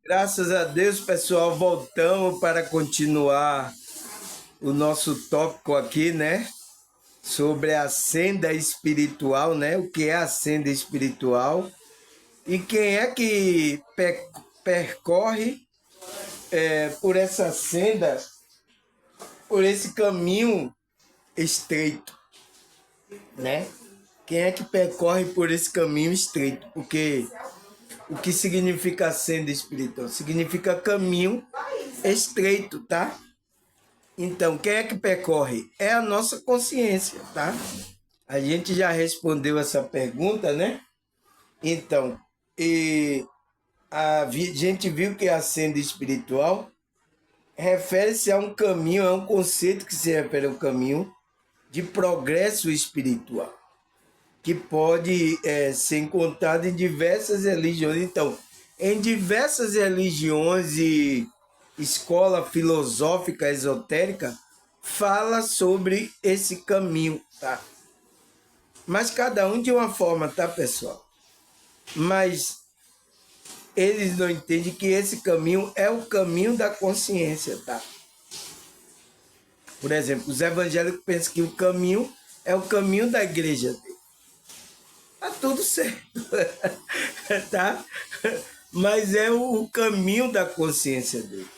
Graças a Deus, pessoal, voltamos para continuar o nosso tópico aqui, né? Sobre a senda espiritual, né? O que é a senda espiritual e quem é que percorre por essa senda, por esse caminho estreito, né? Quem é que percorre por esse caminho estreito? Porque o que significa a senda espiritual? Significa caminho estreito, tá? Então, quem é que percorre? É a nossa consciência, tá? A gente já respondeu essa pergunta, né? Então, a gente viu que a senda espiritual refere-se a um caminho, é um conceito que se refere a um caminho de progresso espiritual, que pode ser encontrado em diversas religiões. Então, em diversas religiões e escola filosófica esotérica, fala sobre esse caminho, tá? Mas cada um de uma forma, tá, pessoal? Mas eles não entendem que esse caminho é o caminho da consciência, tá? Por exemplo, os evangélicos pensam que o caminho é o caminho da igreja dele. Tá tudo certo, tá? Mas é o caminho da consciência dele.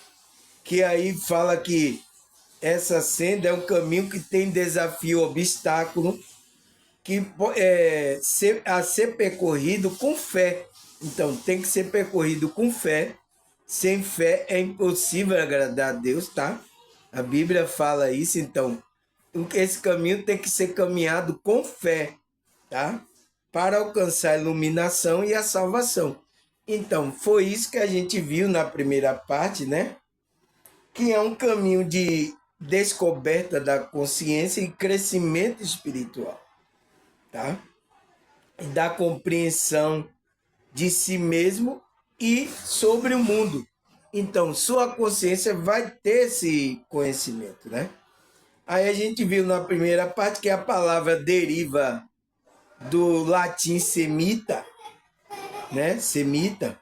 Que aí fala que essa senda é um caminho que tem desafio, obstáculo, que a ser percorrido com fé. Então, tem que ser percorrido com fé. Sem fé é impossível agradar a Deus, tá? A Bíblia fala isso, então, esse caminho tem que ser caminhado com fé, tá? Para alcançar a iluminação e a salvação. Então, foi isso que a gente viu na primeira parte, né? Que é um caminho de descoberta da consciência e crescimento espiritual, tá? E da compreensão de si mesmo e sobre o mundo. Então, sua consciência vai ter esse conhecimento, né? Aí a gente viu na primeira parte que a palavra deriva do latim semita, né? Semita,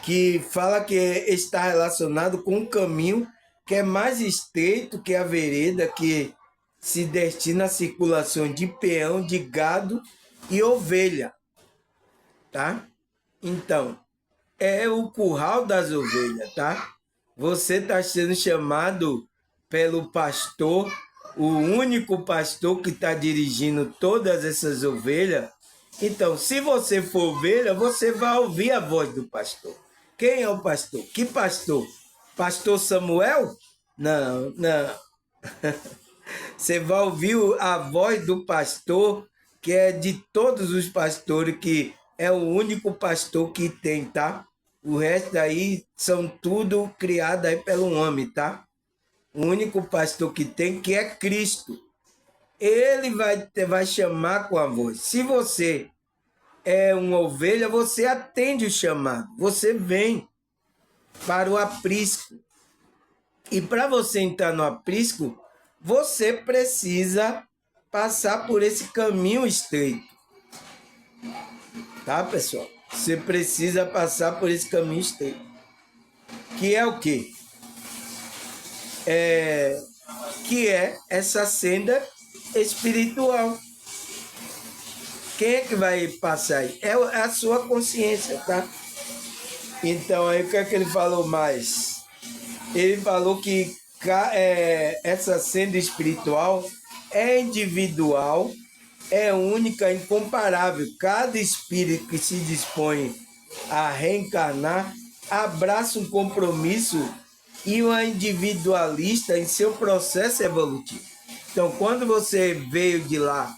que fala que está relacionado com um caminho que é mais estreito que a vereda, que se destina à circulação de peão, de gado e ovelha, tá? Então, é o curral das ovelhas, tá? Você está sendo chamado pelo pastor, o único pastor que está dirigindo todas essas ovelhas. Então, se você for ovelha, você vai ouvir a voz do pastor. Quem é o pastor? Que pastor? Pastor Samuel? Não, não. Você vai ouvir a voz do pastor, que é de todos os pastores, que é o único pastor que tem, tá? O resto aí são tudo criado aí pelo homem, tá? O único pastor que tem, que é Cristo. Ele vai chamar com a voz. Se você é uma ovelha, você atende o chamado. Você vem para o aprisco. E para você entrar no aprisco, você precisa passar por esse caminho estreito. Tá, pessoal? Você precisa passar por esse caminho estreito. Que é o quê? Que é essa senda espiritual. Quem é que vai passar aí? É a sua consciência, tá? Então, aí o que é que ele falou mais? Ele falou que essa senda espiritual é individual, é única, incomparável. Cada espírito que se dispõe a reencarnar abraça um compromisso e uma individualista em seu processo evolutivo. Então, quando você veio de lá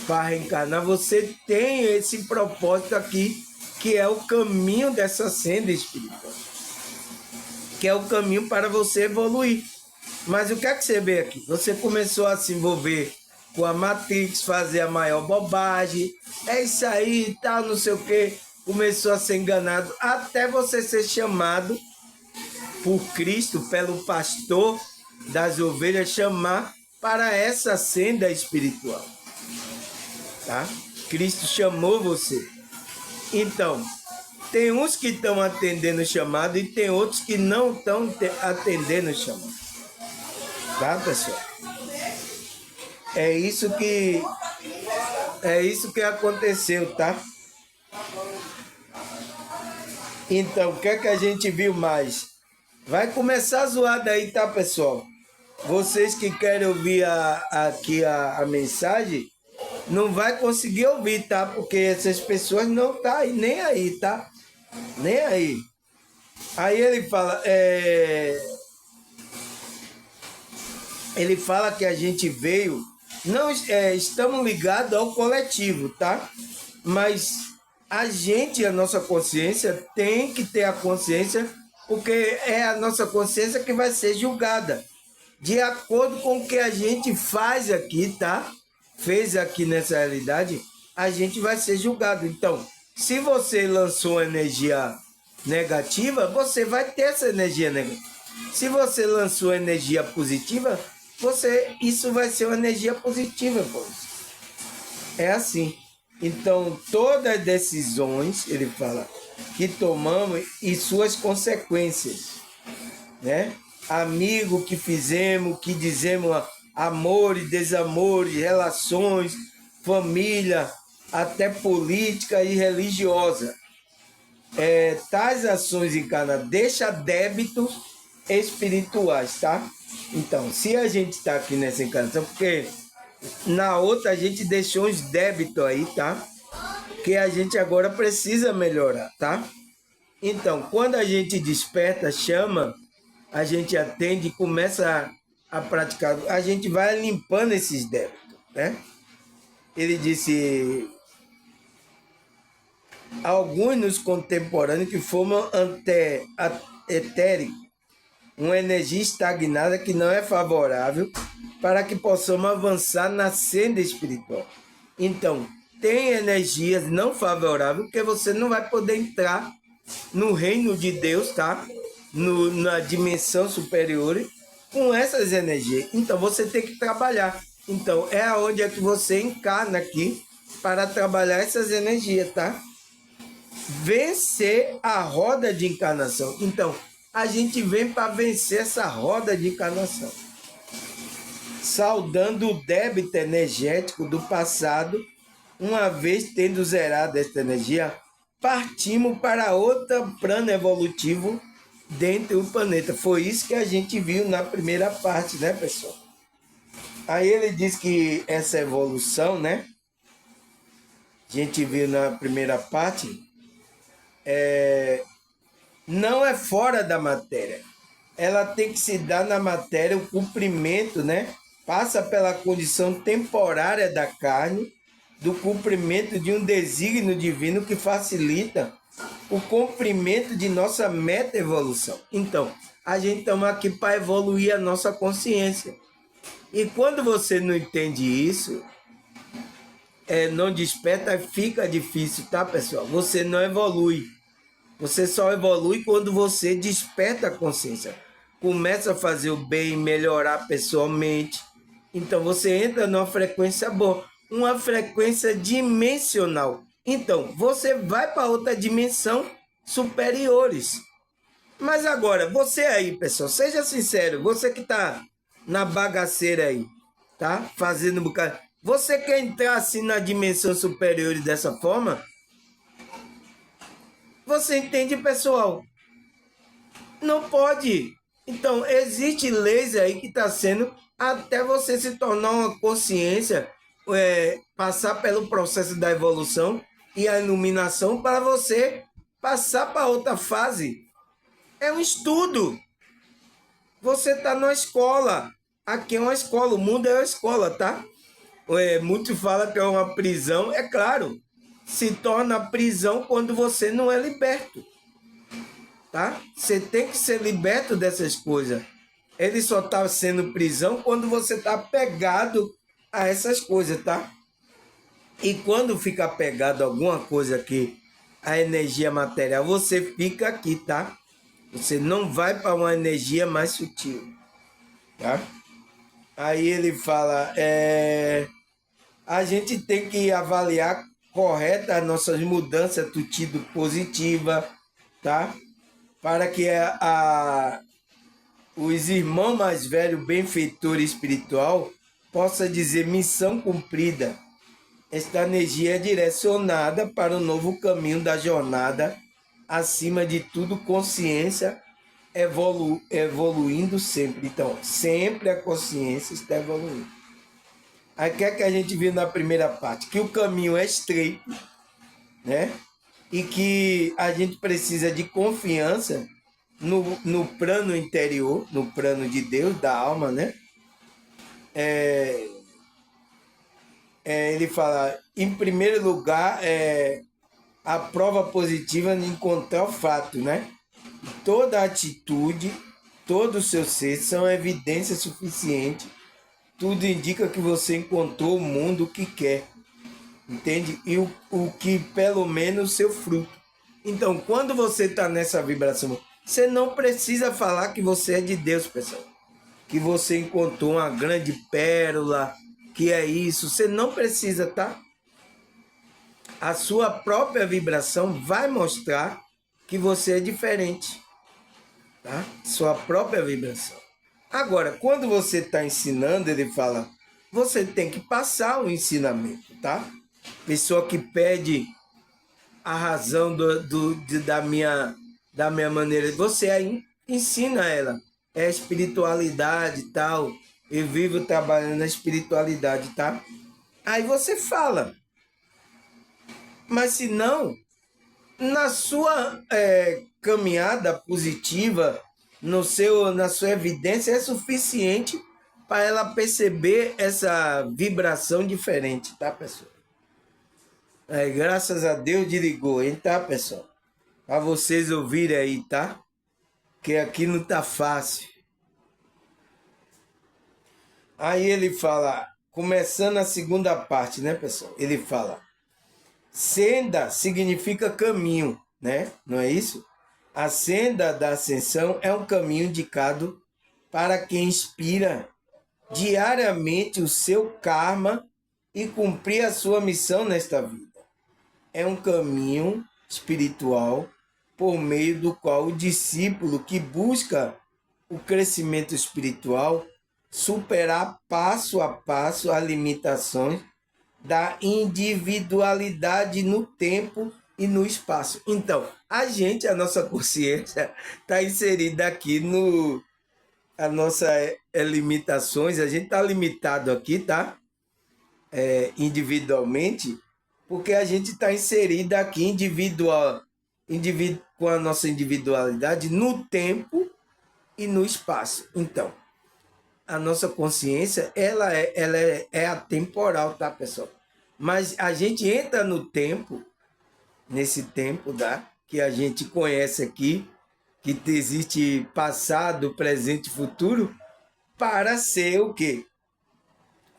para reencarnar, você tem esse propósito aqui, que é o caminho dessa senda espiritual, que é o caminho para você evoluir. Mas o que é que você vê aqui? Você começou a se envolver com a Matrix, fazer a maior bobagem, é isso aí e tal, não sei o quê. Começou a ser enganado até você ser chamado por Cristo, pelo pastor das ovelhas, chamar para essa senda espiritual, tá? Cristo chamou você. Então, Tem uns que estão atendendo o chamado e tem outros que não estão atendendo o chamado. Tá, pessoal? É isso que aconteceu, tá? Então, o que é que a gente viu mais? Vai começar a zoada aí, tá, pessoal? Vocês que querem ouvir aqui a mensagem, não vai conseguir ouvir, tá? Porque essas pessoas não tá aí, nem aí, tá? Nem aí. Aí ele fala, ele fala que a gente veio, não estamos ligados ao coletivo, tá? Mas a gente, a nossa consciência, tem que ter a consciência, porque é a nossa consciência que vai ser julgada. De acordo com o que a gente faz aqui, tá? Fez aqui nessa realidade, a gente vai ser julgado. Então, se você lançou energia negativa, você vai ter essa energia negativa. Se você lançou energia positiva, isso vai ser uma energia positiva, pô. É assim. Então, todas as decisões, ele fala, que tomamos e suas consequências, né? Amigo que fizemos, que dizemos amor e desamor, relações, família, até política e religiosa. Tais ações encarnadas deixa débitos espirituais, tá? Então, se a gente está aqui nessa encarnação, porque na outra a gente deixou uns débitos aí, tá? Que a gente agora precisa melhorar, tá? Então, quando a gente desperta, chama, a gente atende e começa a praticar, a gente vai limpando esses débitos, né? Ele disse, alguns nos contemporâneos que formam etérico, uma energia estagnada que não é favorável para que possamos avançar na senda espiritual. Então, tem energias não favoráveis que você não vai poder entrar no reino de Deus, tá? Na dimensão superior com essas energias. Então, você tem que trabalhar. Então, é aonde é que você encarna aqui para trabalhar essas energias, tá? Vencer a roda de encarnação. Então, a gente vem para vencer essa roda de encarnação. Saudando o débito energético do passado, uma vez tendo zerado esta energia, partimos para outro plano evolutivo dentro do planeta. Foi isso que a gente viu na primeira parte, né, pessoal? Aí ele diz que essa evolução, né? A gente viu na primeira parte, não é fora da matéria. Ela tem que se dar na matéria o cumprimento, né? Passa pela condição temporária da carne, do cumprimento de um desígnio divino que facilita o cumprimento de nossa meta-evolução. Então, a gente estamos aqui para evoluir a nossa consciência. E quando você não entende isso, não desperta, fica difícil, tá, pessoal? Você não evolui. Você só evolui quando você desperta a consciência. Começa a fazer o bem, melhorar pessoalmente. Então, você entra numa frequência boa, uma frequência dimensional. Então, você vai para outra dimensão superiores. Mas agora, você aí, pessoal, seja sincero, você que está na bagaceira aí, tá? Fazendo um bocado. Você quer entrar assim na dimensão superior dessa forma? Você entende, pessoal? Não pode. Então, existe leis aí que está sendo até você se tornar uma consciência, passar pelo processo da evolução e a iluminação para você passar para outra fase. É um estudo. Você está na escola. Aqui é uma escola, o mundo é uma escola, tá? Muito fala que é uma prisão, é claro. Se torna prisão quando você não é liberto. Tá? Você tem que ser liberto dessas coisas. Ele só está sendo prisão quando você está apegado a essas coisas, tá? E quando fica apegado a alguma coisa aqui, a energia material, você fica aqui, tá? Você não vai para uma energia mais sutil, tá? Aí ele fala, a gente tem que avaliar correta as nossas mudanças, atitude positiva, tá? Para que os irmãos mais velhos, benfeitor espiritual, possa dizer missão cumprida. Esta energia é direcionada para o novo caminho da jornada, acima de tudo, consciência evoluindo sempre. Então, sempre a consciência está evoluindo. Aí o que é que a gente viu na primeira parte? Que o caminho é estreito, né? E que a gente precisa de confiança no plano interior, no plano de Deus, da alma, né? Ele fala, em primeiro lugar, a prova positiva de encontrar o fato, né? Toda atitude, todo o seu ser são evidência suficiente. Tudo indica que você encontrou o mundo que quer, entende? E o que, pelo menos, o seu fruto. Então, quando você está nessa vibração, você não precisa falar que você é de Deus, pessoal. Que você encontrou uma grande pérola, que é isso. Você não precisa, tá? A sua própria vibração vai mostrar que você é diferente, tá? Sua própria vibração. Agora, quando você está ensinando, ele fala, você tem que passar o ensinamento, tá? Pessoa que pede a razão da minha maneira, você aí ensina ela. É espiritualidade e tal. Eu vivo trabalhando na espiritualidade, tá? Aí você fala. Mas se não, na sua caminhada positiva, na sua evidência, é suficiente para ela perceber essa vibração diferente, tá, pessoal? Graças a Deus desligou, hein, tá, pessoal? Para vocês ouvirem aí, tá? Que aqui não tá fácil. Aí ele fala, começando a segunda parte, né, pessoal? Ele fala, senda significa caminho, né? Não é isso? A senda da ascensão é um caminho indicado para quem inspira diariamente o seu karma e cumprir a sua missão nesta vida. É um caminho espiritual por meio do qual o discípulo que busca o crescimento espiritual superar passo a passo as limitações da individualidade no tempo e no espaço. Então, a nossa consciência está inserida aqui no as nossas limitações, a gente está limitado aqui, tá? Individualmente, porque a gente está inserida aqui com a nossa individualidade no tempo e no espaço. Então, a nossa consciência, ela é atemporal, tá, pessoal? Mas a gente entra no tempo, nesse tempo, tá? Que a gente conhece aqui, que existe passado, presente e futuro, para ser o quê?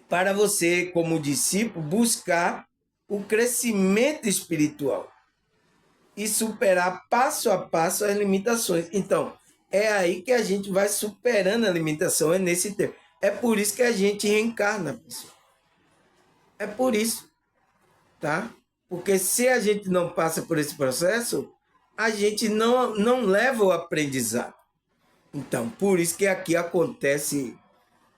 Para você, como discípulo, buscar o crescimento espiritual e superar passo a passo as limitações. Então, é aí que a gente vai superando a limitação, é nesse tempo. É por isso que a gente reencarna, pessoal. É por isso, tá? Porque se a gente não passa por esse processo, a gente não leva o aprendizado. Então, por isso que aqui acontece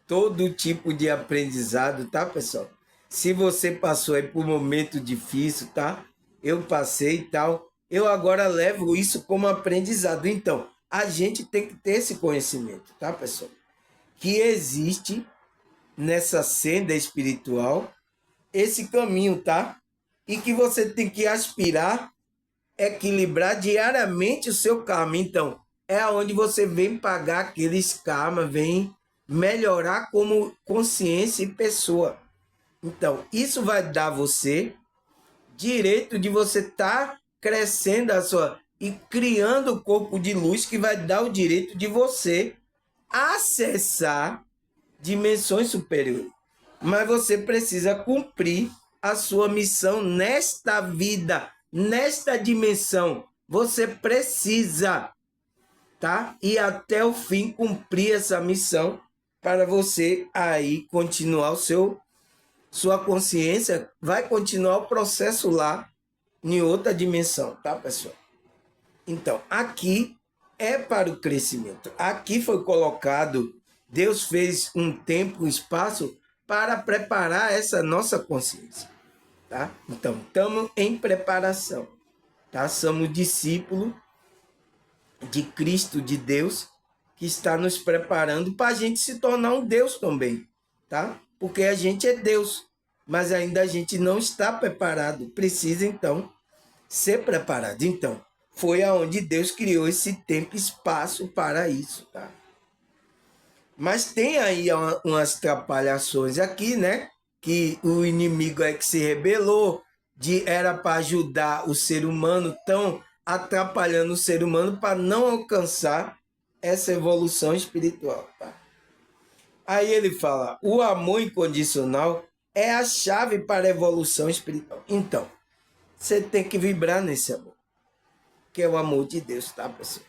todo tipo de aprendizado, tá, pessoal? Se você passou aí por um momento difícil, tá? Eu passei e tal. Eu agora levo isso como aprendizado. Então, a gente tem que ter esse conhecimento, tá, pessoal? Que existe nessa senda espiritual esse caminho, tá? E que você tem que aspirar, equilibrar diariamente o seu karma. Então, é onde você vem pagar aqueles karma, vem melhorar como consciência e pessoa. Então, isso vai dar a você direito de você estar crescendo a sua e criando o corpo de luz que vai dar o direito de você acessar dimensões superiores. Mas você precisa cumprir a sua missão nesta vida, nesta dimensão. Você precisa, tá? E até o fim cumprir essa missão para você aí continuar o seu sua consciência vai continuar o processo lá em outra dimensão, tá, pessoal? Então, aqui é para o crescimento. Aqui foi colocado, Deus fez um tempo, um espaço para preparar essa nossa consciência, tá? Então, estamos em preparação, tá? Somos discípulos de Cristo, de Deus, que está nos preparando para a gente se tornar um Deus também, tá? Porque a gente é Deus, mas ainda a gente não está preparado, precisa então ser preparado. Então, foi aonde Deus criou esse tempo e espaço para isso, tá? Mas tem aí umas atrapalhações aqui, né? Que o inimigo é que se rebelou, era para ajudar o ser humano, tão atrapalhando o ser humano para não alcançar essa evolução espiritual, tá? Aí ele fala, o amor incondicional é a chave para a evolução espiritual. Então, você tem que vibrar nesse amor, que é o amor de Deus, tá, pessoal?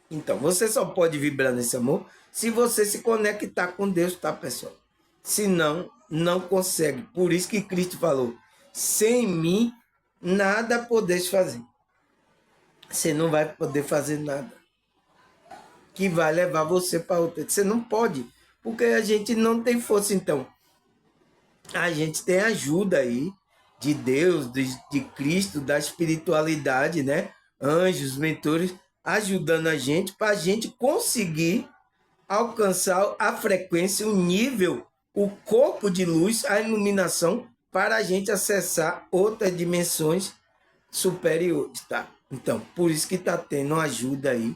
Então, você só pode vibrar nesse amor se você se conectar com Deus, tá, pessoal? Senão, não consegue. Por isso que Cristo falou, sem mim, nada podeis fazer. Você não vai poder fazer nada que vai levar você para outra. Você não pode, porque a gente não tem força. Então, a gente tem ajuda aí de Deus, de Cristo, da espiritualidade, né? Anjos, mentores, ajudando a gente para a gente conseguir alcançar a frequência, o nível, o corpo de luz, a iluminação, para a gente acessar outras dimensões superiores, tá? Então, por isso que está tendo ajuda aí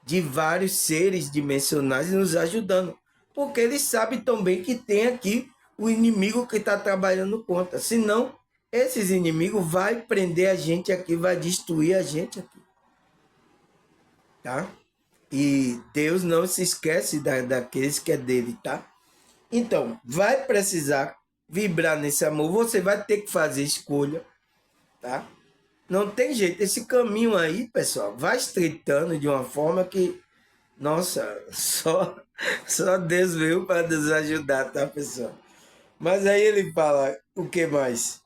de vários seres dimensionais nos ajudando, porque eles sabem também que tem aqui o inimigo que está trabalhando contra. Senão, esses inimigos vai prender a gente aqui, vai destruir a gente aqui, tá? E Deus não se esquece daqueles que é dele, tá? Então, vai precisar vibrar nesse amor, você vai ter que fazer escolha, tá? Não tem jeito, esse caminho aí, pessoal, vai estreitando de uma forma que, nossa, só Deus veio para nos ajudar, tá, pessoal? Mas aí ele fala, o que mais?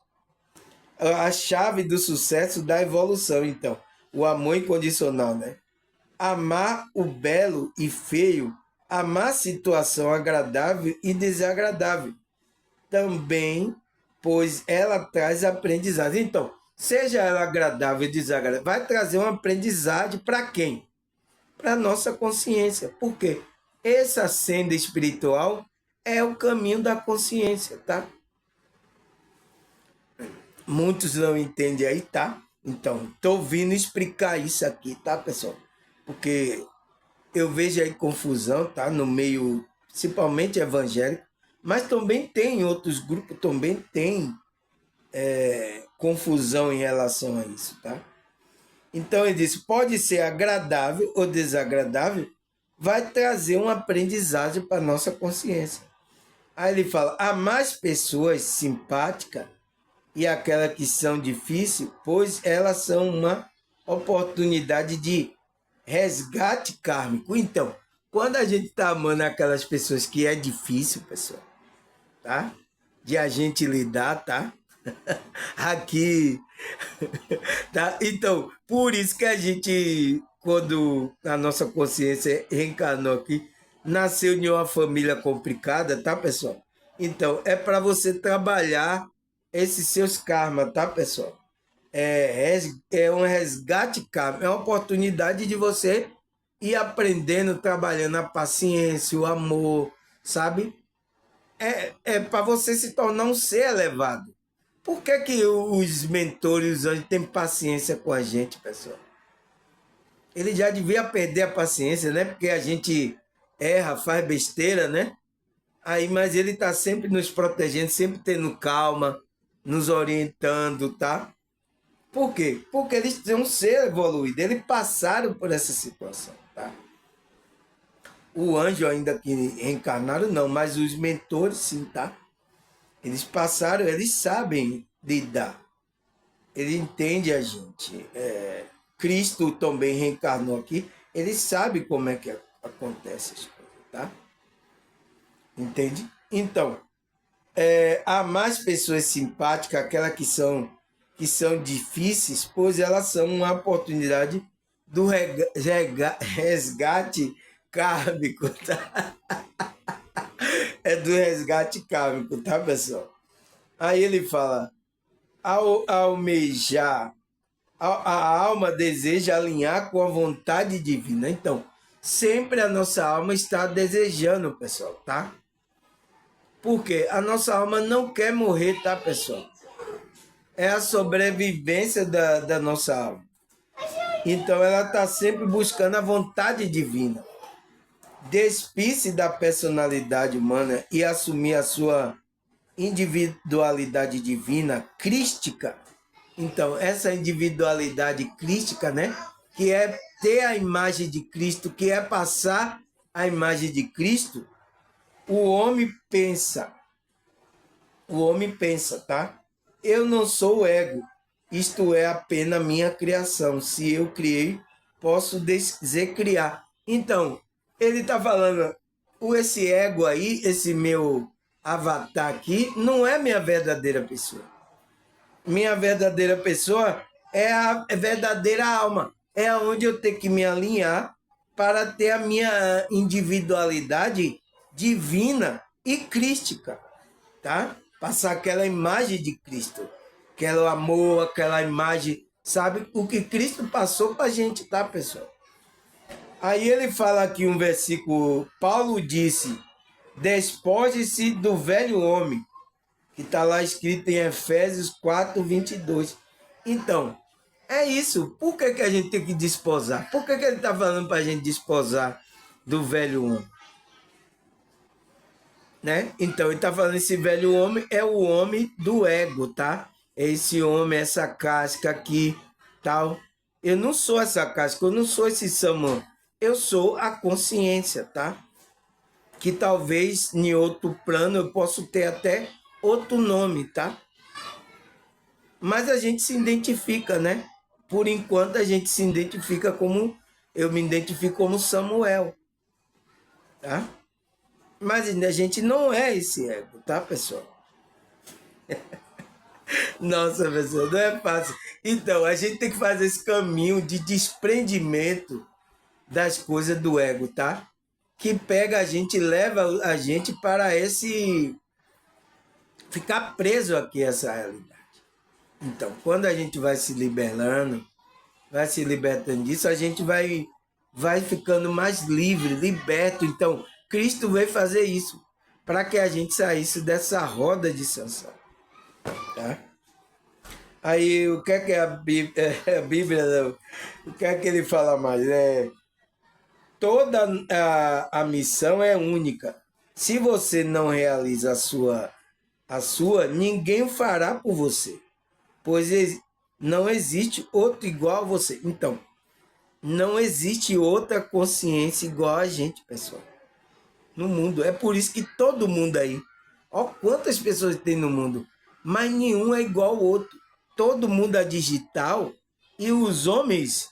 A chave do sucesso da evolução, então, o amor incondicional, né? Amar o belo e feio, amar a situação agradável e desagradável. Também, pois ela traz aprendizado. Então, seja ela agradável e desagradável, vai trazer uma aprendizagem para quem? Para a nossa consciência. Por quê? Essa senda espiritual é o caminho da consciência, tá? Muitos não entendem aí, tá? Então, tô vindo explicar isso aqui, tá, pessoal? Porque eu vejo aí confusão, tá? No meio, principalmente evangélico, mas também tem outros grupos, também tem confusão em relação a isso, tá? Então ele diz, pode ser agradável ou desagradável, vai trazer um aprendizagem para nossa consciência. Aí ele fala, há mais pessoas simpáticas e aquelas que são difíceis, pois elas são uma oportunidade de resgate kármico. Então, quando a gente está amando aquelas pessoas que é difícil, pessoal, tá? De a gente lidar, tá? Aqui, tá? Então, por isso que a gente, quando a nossa consciência reencarnou aqui, nasceu em uma família complicada, tá, pessoal? Então, é para você trabalhar esses seus karmas, tá, pessoal? É um resgate karma, é uma oportunidade de você ir aprendendo, trabalhando a paciência, o amor, sabe? É para você se tornar um ser elevado. Por que, que os mentores, os anjos, têm paciência com a gente, pessoal? Ele já devia perder a paciência, né? Porque a gente erra, faz besteira, né? Aí, mas ele está sempre nos protegendo, sempre tendo calma, nos orientando, tá? Por quê? Porque eles são um ser evoluído, eles passaram por essa situação, tá? O anjo ainda que reencarnaram, não, mas os mentores sim, tá? Eles passaram, eles sabem lidar. Ele entende a gente. Cristo também reencarnou aqui. Ele sabe como é que acontece as coisas, tá? Entende? Então, há mais pessoas simpáticas, aquelas que são difíceis, pois elas são uma oportunidade do resgate kármico, tá? É do resgate kármico, tá, pessoal? Aí ele fala, ao almejar, a alma deseja alinhar com a vontade divina. Então, sempre a nossa alma está desejando, pessoal, tá? Porque a nossa alma não quer morrer, tá, pessoal? É a sobrevivência da nossa alma. Então, ela está sempre buscando a vontade divina. Despir-se da personalidade humana e assumir a sua individualidade divina, crística. Então, essa individualidade crística, né? Que é ter a imagem de Cristo, que é passar a imagem de Cristo, o homem pensa. O homem pensa, tá? Eu não sou o ego, isto é apenas minha criação. Se eu criei, posso dizer criar. Então, ele está falando, esse ego aí, esse meu avatar aqui, não é minha verdadeira pessoa. Minha verdadeira pessoa é a verdadeira alma. É onde eu tenho que me alinhar para ter a minha individualidade divina e crística, tá? Passar aquela imagem de Cristo, aquele amor, aquela imagem, sabe? O que Cristo passou para a gente, tá, pessoal? Aí ele fala aqui um versículo, Paulo disse, despoje-se do velho homem, que está lá escrito em Efésios 4:22. Então, é isso. Por que a gente tem que desposar? Por que ele está falando para a gente desposar do velho homem? Né? Então, ele está falando esse velho homem é o homem do ego, tá? Esse homem, essa casca aqui, tal. Eu não sou essa casca, eu não sou esse Saman. Eu sou a consciência, tá? Que talvez em outro plano eu possa ter até outro nome, tá? Mas a gente se identifica, né? Por enquanto a gente se identifica como, eu me identifico como Samuel, tá? Mas a gente não é esse ego, tá, pessoal? Nossa, pessoal, não é fácil. Então, a gente tem que fazer esse caminho de desprendimento das coisas do ego, tá? Que pega a gente, leva a gente para esse... ficar preso aqui a essa realidade. Então, quando a gente vai se liberando, vai se libertando disso, a gente vai ficando mais livre, liberto. Então, Cristo veio fazer isso, para que a gente saísse dessa roda de sanção. Tá? Aí, o que é a Bíblia, a Bíblia não, o que é que ele fala mais? Toda a missão é única. Se você não realiza a sua, ninguém o fará por você, pois não existe outro igual a você. Então, não existe outra consciência igual a gente, pessoal, no mundo. É por isso que todo mundo aí, ó, quantas pessoas tem no mundo, mas nenhum é igual ao outro. Todo mundo é digital e os homens,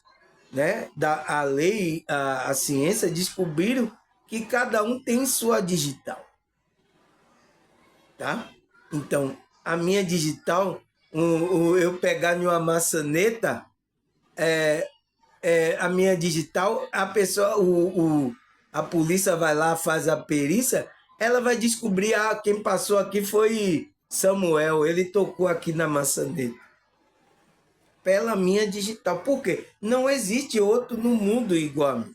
né, a lei, a ciência descobriram que cada um tem sua digital, tá? Então, a minha digital, eu pegar em uma maçaneta, a minha digital, a pessoa, a polícia vai lá, faz a perícia, ela vai descobrir, quem passou aqui foi Samuel, ele tocou aqui na maçaneta. Pela minha digital. Por quê? Não existe outro no mundo igual a mim.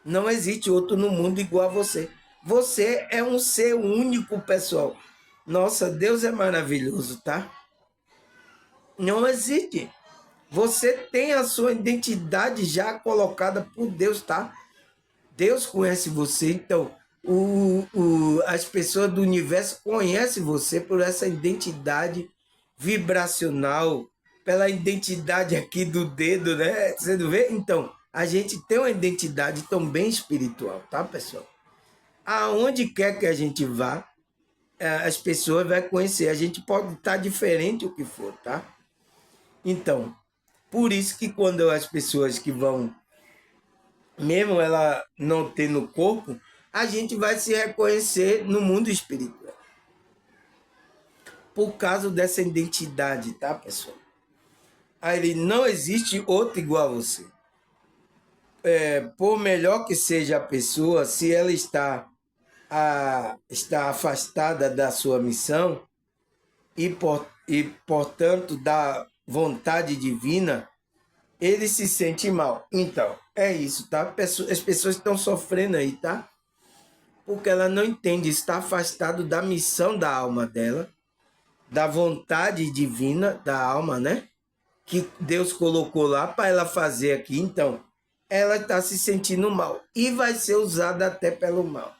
Não existe outro no mundo igual a você. Você é um ser único, pessoal. Nossa, Deus é maravilhoso, tá? Não existe. Você tem a sua identidade já colocada por Deus, tá? Deus conhece você, então as pessoas do universo conhecem você por essa identidade vibracional, pela identidade aqui do dedo, né? Você não vê? Então, a gente tem uma identidade também espiritual, tá, pessoal? Aonde quer que a gente vá, as pessoas vão conhecer. A gente pode estar diferente o que for, tá? Então, por isso que quando as pessoas que vão, mesmo ela não ter no corpo, a gente vai se reconhecer no mundo espiritual. por causa dessa identidade, tá, pessoal? Aí ele, não existe outro igual a você. Por melhor que seja a pessoa, se ela está afastada da sua missão portanto, da vontade divina, ele se sente mal. Então, é isso, tá? As pessoas estão sofrendo aí, tá? Porque ela não entende, está afastado da missão da alma dela, da vontade divina da alma, né? Que Deus colocou lá para ela fazer aqui. Então, ela está se sentindo mal e vai ser usada até pelo mal.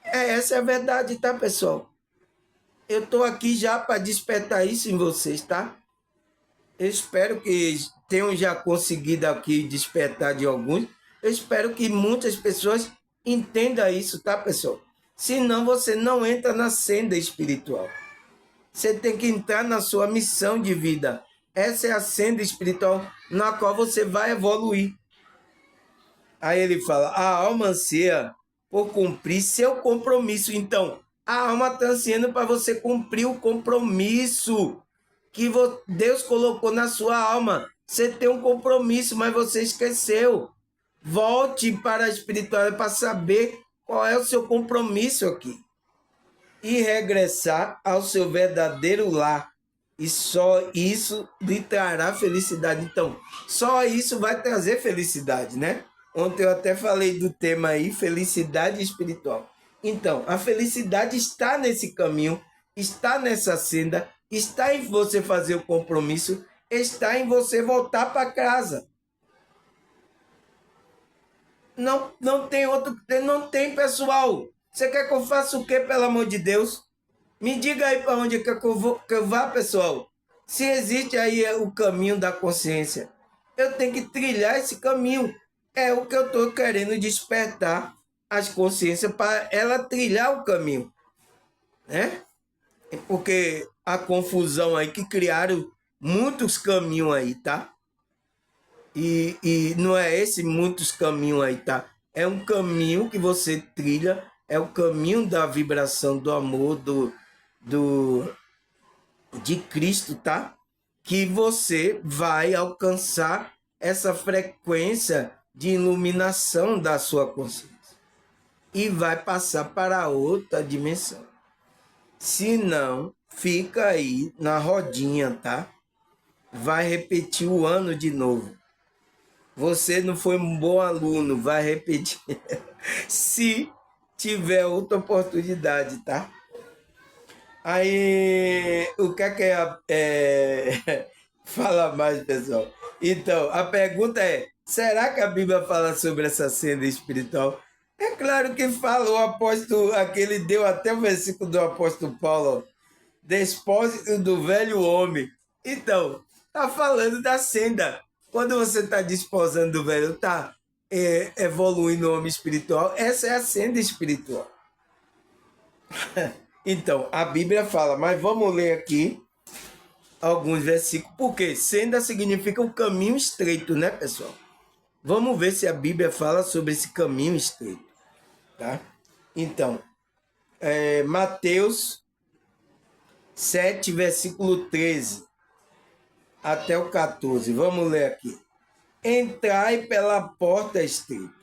Essa é a verdade, tá, pessoal? Eu estou aqui já para despertar isso em vocês, tá? Eu espero que tenham já conseguido aqui despertar de alguns. Eu espero que muitas pessoas entendam isso, tá, pessoal? Senão você não entra na senda espiritual. Você tem que entrar na sua missão de vida. Essa é a senda espiritual na qual você vai evoluir. Aí ele fala, a alma anseia por cumprir seu compromisso. Então, a alma está ansiando para você cumprir o compromisso que Deus colocou na sua alma. Você tem um compromisso, mas você esqueceu. Volte para a espiritualidade para saber qual é o seu compromisso aqui. E regressar ao seu verdadeiro lar. E só isso lhe trará felicidade. Então, só isso vai trazer felicidade, né? Ontem eu até falei do tema aí, felicidade espiritual. Então, a felicidade está nesse caminho, está nessa senda, está em você fazer o compromisso, está em você voltar para casa. Não tem outro, não tem, pessoal. Você quer que eu faça o quê, pelo amor de Deus? Me diga aí para onde que eu vá, pessoal. Se existe aí o caminho da consciência, eu tenho que trilhar esse caminho. É o que eu estou querendo despertar as consciências para ela trilhar o caminho, né? Porque a confusão aí que criaram muitos caminhos aí, tá? E não é esse muitos caminhos aí, tá? É um caminho que você trilha, é o caminho da vibração do amor, de Cristo, tá? Que você vai alcançar essa frequência de iluminação da sua consciência e vai passar para outra dimensão. Se não, fica aí na rodinha, tá? Vai repetir o ano de novo. Você não foi um bom aluno, vai repetir. Se tiver outra oportunidade, tá? Aí, o que fala mais, pessoal? Então, a pergunta é, será que a Bíblia fala sobre essa senda espiritual? É claro que fala, o apóstolo, aquele deu até o versículo do apóstolo Paulo, despósito do velho homem. Então, tá falando da senda. Quando você está desposando do velho, tá evoluindo o homem espiritual, essa é a senda espiritual. Então, a Bíblia fala, mas vamos ler aqui alguns versículos, porque senda significa o caminho estreito, né, pessoal? Vamos ver se a Bíblia fala sobre esse caminho estreito, tá? Então, Mateus 7, versículo 13 até o 14, vamos ler aqui. Entrai pela porta estreita,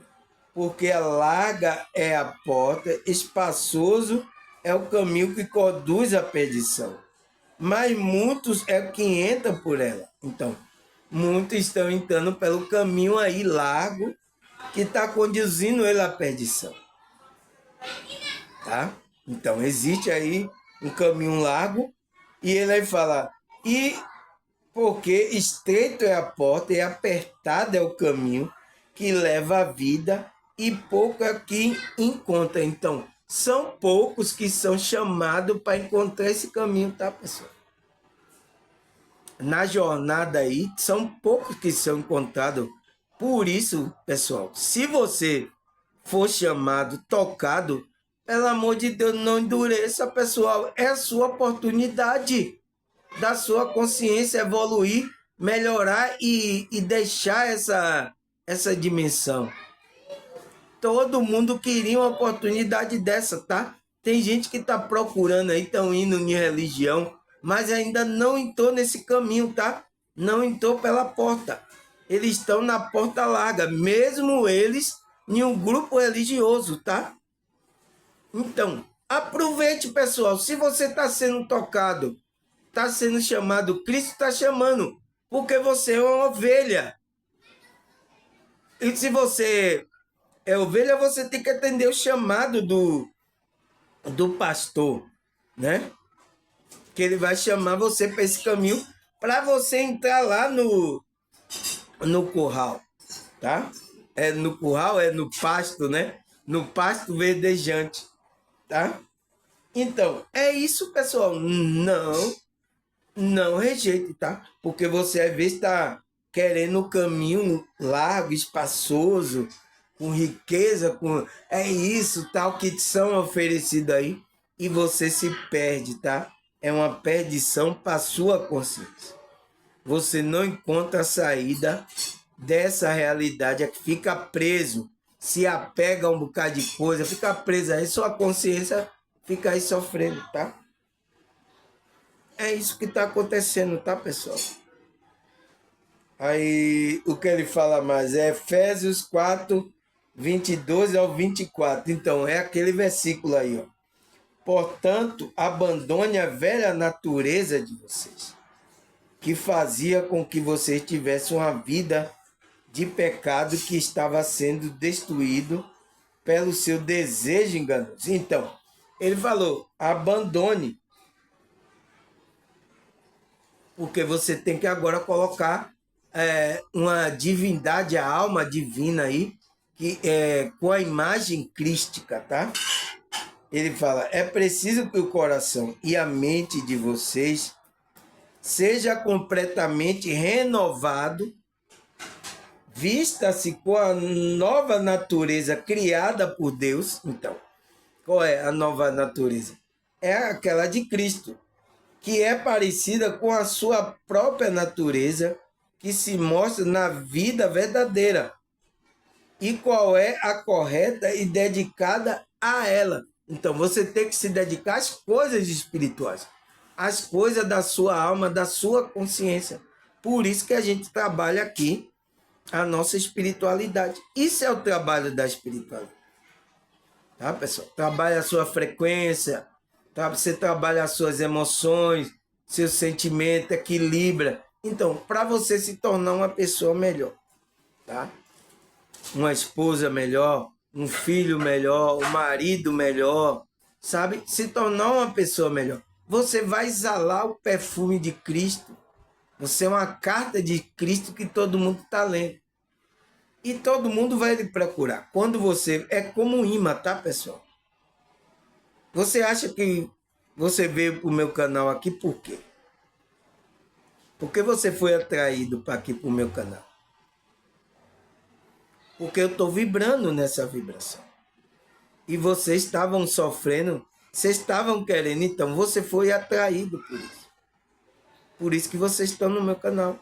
porque a larga é a porta, espaçoso é o caminho que conduz à perdição, mas muitos é que entram por ela. Então, muitos estão entrando pelo caminho aí largo, que está conduzindo ele à perdição. Tá? Então, existe aí um caminho largo, e ele vai falar, e porque estreito é a porta e apertado é o caminho que leva à vida, e pouco é quem encontra. Então, são poucos que são chamados para encontrar esse caminho, tá, pessoal? Na jornada aí, são poucos que são encontrados. Por isso, pessoal, se você for chamado, tocado, pelo amor de Deus, não endureça, pessoal. É a sua oportunidade da sua consciência evoluir, melhorar e deixar essa dimensão. Todo mundo queria uma oportunidade dessa, tá? Tem gente que está procurando aí, estão indo em religião, mas ainda não entrou nesse caminho, tá? Não entrou pela porta. Eles estão na porta larga, mesmo eles em um grupo religioso, tá? Então, aproveite, pessoal. Se você está sendo tocado, está sendo chamado, Cristo está chamando, porque você é uma ovelha. E se você é ovelha, você tem que atender o chamado do pastor, né? Que ele vai chamar você para esse caminho, para você entrar lá no curral, tá? É no curral, é no pasto, né? No pasto verdejante, tá? Então, é isso, pessoal. Não rejeite, tá? Porque você às vezes está querendo um caminho largo, espaçoso, com riqueza, com é isso, tal, que são oferecidos aí, e você se perde, tá? É uma perdição para a sua consciência. Você não encontra a saída dessa realidade, é que fica preso, se apega a um bocado de coisa, fica preso aí, sua consciência fica aí sofrendo, tá? É isso que está acontecendo, tá, pessoal? Aí, o que ele fala mais é Efésios 4, 22 ao 24. Então, é aquele versículo aí, ó. Portanto, abandone a velha natureza de vocês, que fazia com que vocês tivessem uma vida de pecado que estava sendo destruído pelo seu desejo enganoso. Então, ele falou, abandone, porque você tem que agora colocar uma divindade, a alma divina aí, que é com a imagem crística, tá? Ele fala, é preciso que o coração e a mente de vocês seja completamente renovado, vista-se com a nova natureza criada por Deus. Então, qual é a nova natureza? É aquela de Cristo, que é parecida com a sua própria natureza, que se mostra na vida verdadeira. E qual é a correta e dedicada a ela. Então, você tem que se dedicar às coisas espirituais, às coisas da sua alma, da sua consciência. Por isso que a gente trabalha aqui a nossa espiritualidade. Isso é o trabalho da espiritualidade. Tá, pessoal? Trabalha a sua frequência, tá? Você trabalha as suas emoções, seu sentimento, equilibra. Então, para você se tornar uma pessoa melhor, tá? Uma esposa melhor, um filho melhor, um marido melhor, sabe? Se tornar uma pessoa melhor. Você vai exalar o perfume de Cristo. Você é uma carta de Cristo que todo mundo está lendo. E todo mundo vai lhe procurar. Quando você... É como um imã, tá, pessoal? Você acha que você veio para o meu canal aqui por quê? Por que você foi atraído para aqui para o meu canal? Porque eu estou vibrando nessa vibração. E vocês estavam sofrendo, vocês estavam querendo, então você foi atraído por isso. Por isso que vocês estão no meu canal.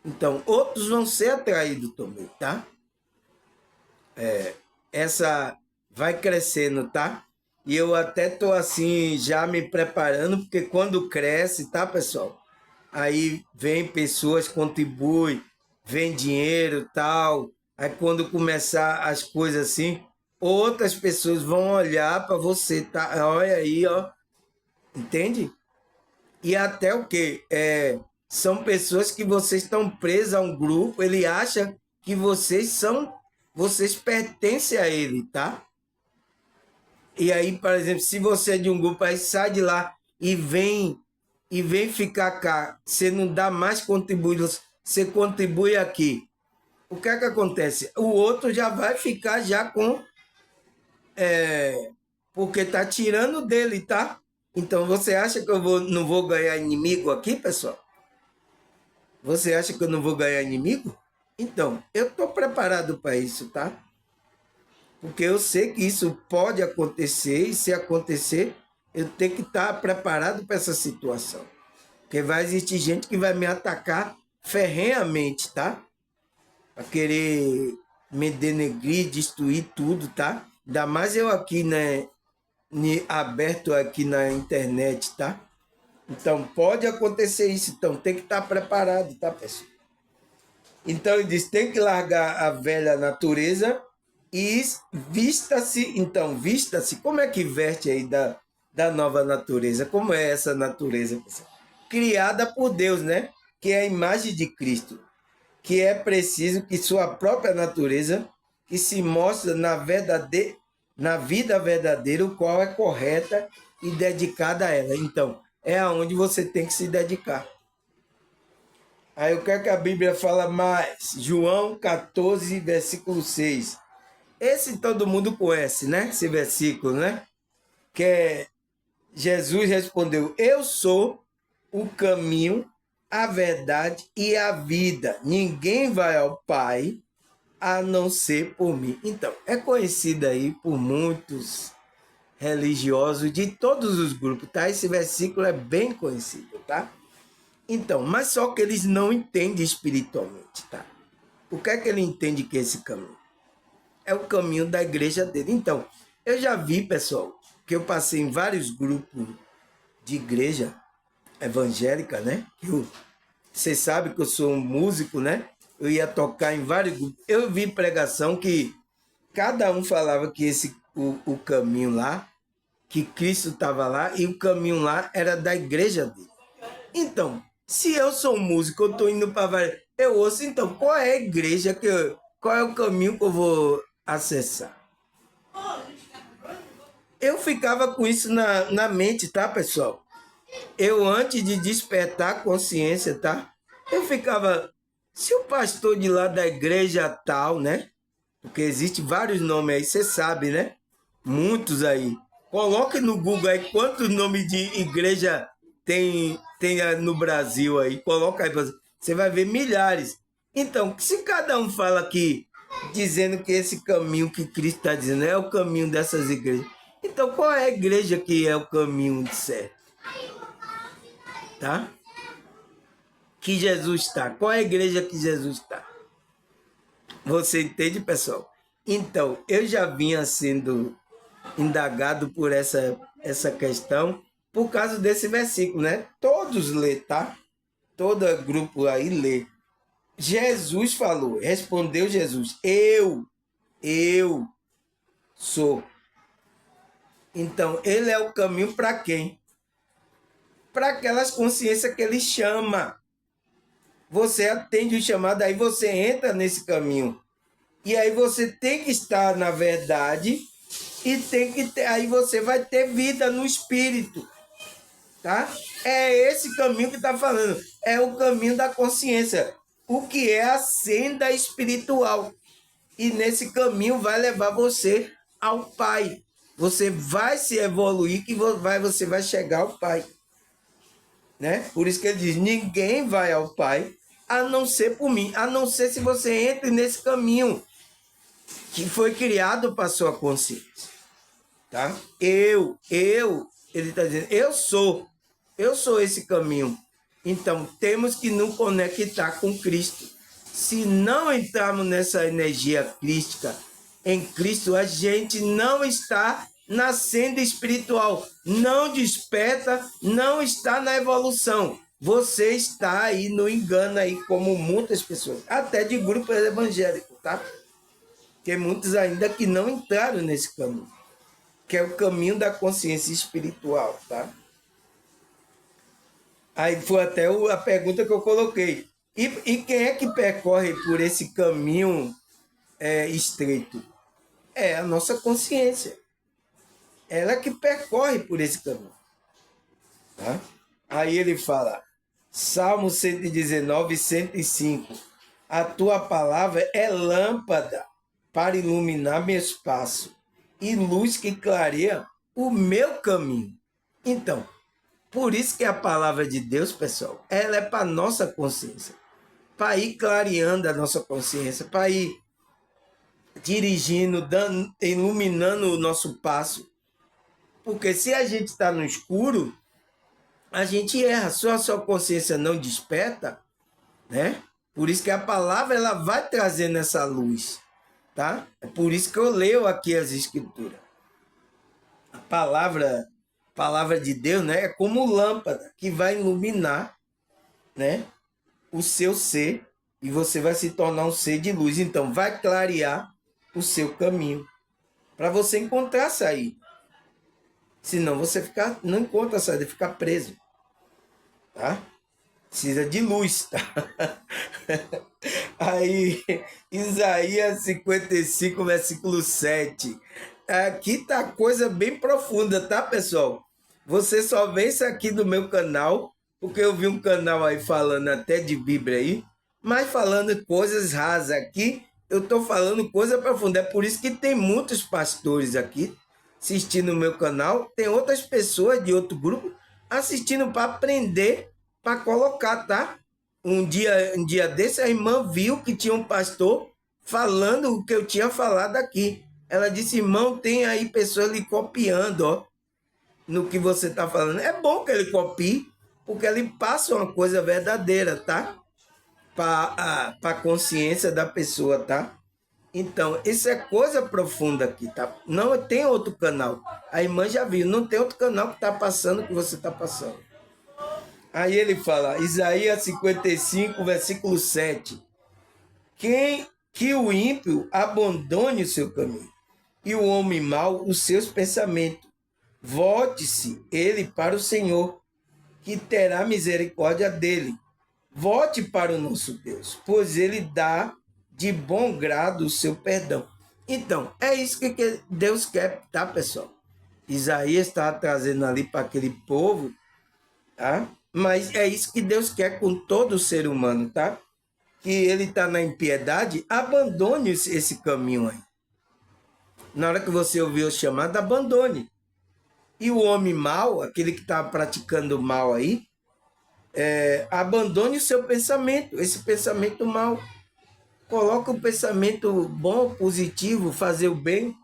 Então, outros vão ser atraídos também, tá? Essa vai crescendo, tá? E eu até tô assim, já me preparando, porque quando cresce, tá, pessoal? Aí vem pessoas, contribuem, vem dinheiro tal. Aí quando começar as coisas assim, outras pessoas vão olhar para você, tá? Olha aí, ó. Entende? E até o quê? São pessoas que vocês estão presas a um grupo, ele acha que vocês pertencem a ele, tá? E aí, por exemplo, se você é de um grupo, aí sai de lá e vem ficar cá, você não dá mais contribuições, você contribui aqui. O que é que acontece? O outro já vai ficar já com... porque tá tirando dele, tá? Então, você acha que não vou ganhar inimigo aqui, pessoal? Você acha que eu não vou ganhar inimigo? Então, eu estou preparado para isso, tá? Porque eu sei que isso pode acontecer, e se acontecer, eu tenho que estar preparado para essa situação. Porque vai existir gente que vai me atacar ferrenhamente, tá? Para querer me denegrir, destruir tudo, tá? Ainda mais eu aqui, né? aberto aqui na internet, tá? Então, pode acontecer isso. Então, tem que estar preparado, tá, pessoal? Então, ele diz, tem que largar a velha natureza e vista-se. Então, vista-se. Como é que veste aí da nova natureza? Como é essa natureza, pessoal? Criada por Deus, né? Que é a imagem de Cristo. Que é preciso que sua própria natureza, que se mostra na vida verdadeira, o qual é correta e dedicada a ela. Então, é aonde você tem que se dedicar. Aí eu quero que a Bíblia fala mais. João 14, versículo 6. Esse todo mundo conhece, né? Esse versículo, né? Que é, Jesus respondeu, eu sou o caminho, a verdade e a vida. Ninguém vai ao Pai a não ser por mim. Então, é conhecido aí por muitos religiosos de todos os grupos, tá? Esse versículo é bem conhecido, tá? Então, mas só que eles não entendem espiritualmente, tá? O que é que ele entende que é esse caminho? É o caminho da igreja dele. Então, eu já vi, pessoal, que eu passei em vários grupos de igreja evangélica, né? Você sabe que eu sou um músico, né? Eu ia tocar em vários grupos. Eu vi pregação que cada um falava que o caminho lá, que Cristo estava lá, e o caminho lá era da igreja dele. Então, se eu sou um músico, eu estou indo para várias. Eu ouço, então, qual é a igreja qual é o caminho que eu vou acessar? Eu ficava com isso na mente, tá, pessoal? Eu, antes de despertar a consciência, tá? Eu ficava, se o pastor de lá da igreja tal, né? Porque existe vários nomes aí, você sabe, né? Muitos aí. Coloque no Google aí quantos nomes de igreja tem no Brasil aí. Coloca aí, você vai ver milhares. Então, se cada um fala aqui, dizendo que esse caminho que Cristo está dizendo é o caminho dessas igrejas, então qual é a igreja que é o caminho certo? Tá? Que Jesus está. Qual é a igreja que Jesus está? Você entende, pessoal? Então, eu já vinha sendo indagado por essa questão por causa desse versículo, né? Todos lê, tá? Todo grupo aí lê. Jesus falou, respondeu Jesus, eu sou. Então, ele é o caminho para quem? Para aquelas consciências que ele chama. Você atende o chamado, aí você entra nesse caminho. E aí você tem que estar na verdade e tem que ter, aí você vai ter vida no espírito, tá? É esse caminho que está falando, é o caminho da consciência, o que é a senda espiritual. E nesse caminho vai levar você ao Pai. Você vai se evoluir que você vai chegar ao Pai, né? Por isso que ele diz: ninguém vai ao Pai a não ser por mim, a não ser se você entre nesse caminho que foi criado para a sua consciência, tá? Ele está dizendo, eu sou esse caminho. Então, temos que nos conectar com Cristo. Se não entrarmos nessa energia crística, em Cristo, a gente não está na senda espiritual, não desperta, não está na evolução. Você está aí no engano aí, como muitas pessoas, até de grupos evangélicos, tá? Tem muitos ainda que não entraram nesse caminho, que é o caminho da consciência espiritual, tá? Aí foi até a pergunta que eu coloquei. E quem é que percorre por esse caminho estreito? É a nossa consciência. Ela que percorre por esse caminho. Tá? Aí ele fala, Salmo 119, 105. A tua palavra é lâmpada para iluminar meus passos e luz que clareia o meu caminho. Então, por isso que a palavra de Deus, pessoal, ela é para a nossa consciência, para ir clareando a nossa consciência, para ir dirigindo, iluminando o nosso passo. Porque se a gente está no escuro, a gente erra. Se a sua consciência não desperta, né? Por isso que a palavra ela vai trazendo essa luz, tá? É por isso que eu leio aqui as escrituras. A palavra de Deus, né, é como lâmpada que vai iluminar, né, o seu ser e você vai se tornar um ser de luz. Então, vai clarear o seu caminho para você encontrar a saída. Senão você não encontra a saída, fica preso, tá? Precisa de luz, tá? Aí, Isaías 55, versículo 7. Aqui tá coisa bem profunda, tá, pessoal? Você só vê isso aqui no meu canal, porque eu vi um canal aí falando até de Bíblia aí, mas falando coisas rasas aqui, eu tô falando coisa profunda. É por isso que tem muitos pastores aqui assistindo o meu canal, tem outras pessoas de outro grupo assistindo para aprender, para colocar, tá? Um dia desse, a irmã viu que tinha um pastor falando o que eu tinha falado aqui. Ela disse, irmão, tem aí pessoas lhe copiando, ó, no que você está falando. É bom que ele copie, porque ele passa uma coisa verdadeira, tá? Para a consciência da pessoa, tá? Então, isso é coisa profunda aqui, tá? Não tem outro canal. A irmã já viu, não tem outro canal que está passando o que você está passando. Aí ele fala, Isaías 55, versículo 7. Que o ímpio abandone o seu caminho e o homem mau os seus pensamentos. Volte-se ele para o Senhor, que terá misericórdia dele. Volte para o nosso Deus, pois ele dá de bom grado o seu perdão. Então, é isso que Deus quer, tá, pessoal? Isaías está trazendo ali para aquele povo, tá? Mas é isso que Deus quer com todo ser humano, tá? Que ele está na impiedade, abandone esse caminho aí. Na hora que você ouvir o chamado, abandone. E o homem mau, aquele que está praticando o mal aí, abandone o seu pensamento, esse pensamento mau. Coloque o pensamento bom, positivo, fazer o bem,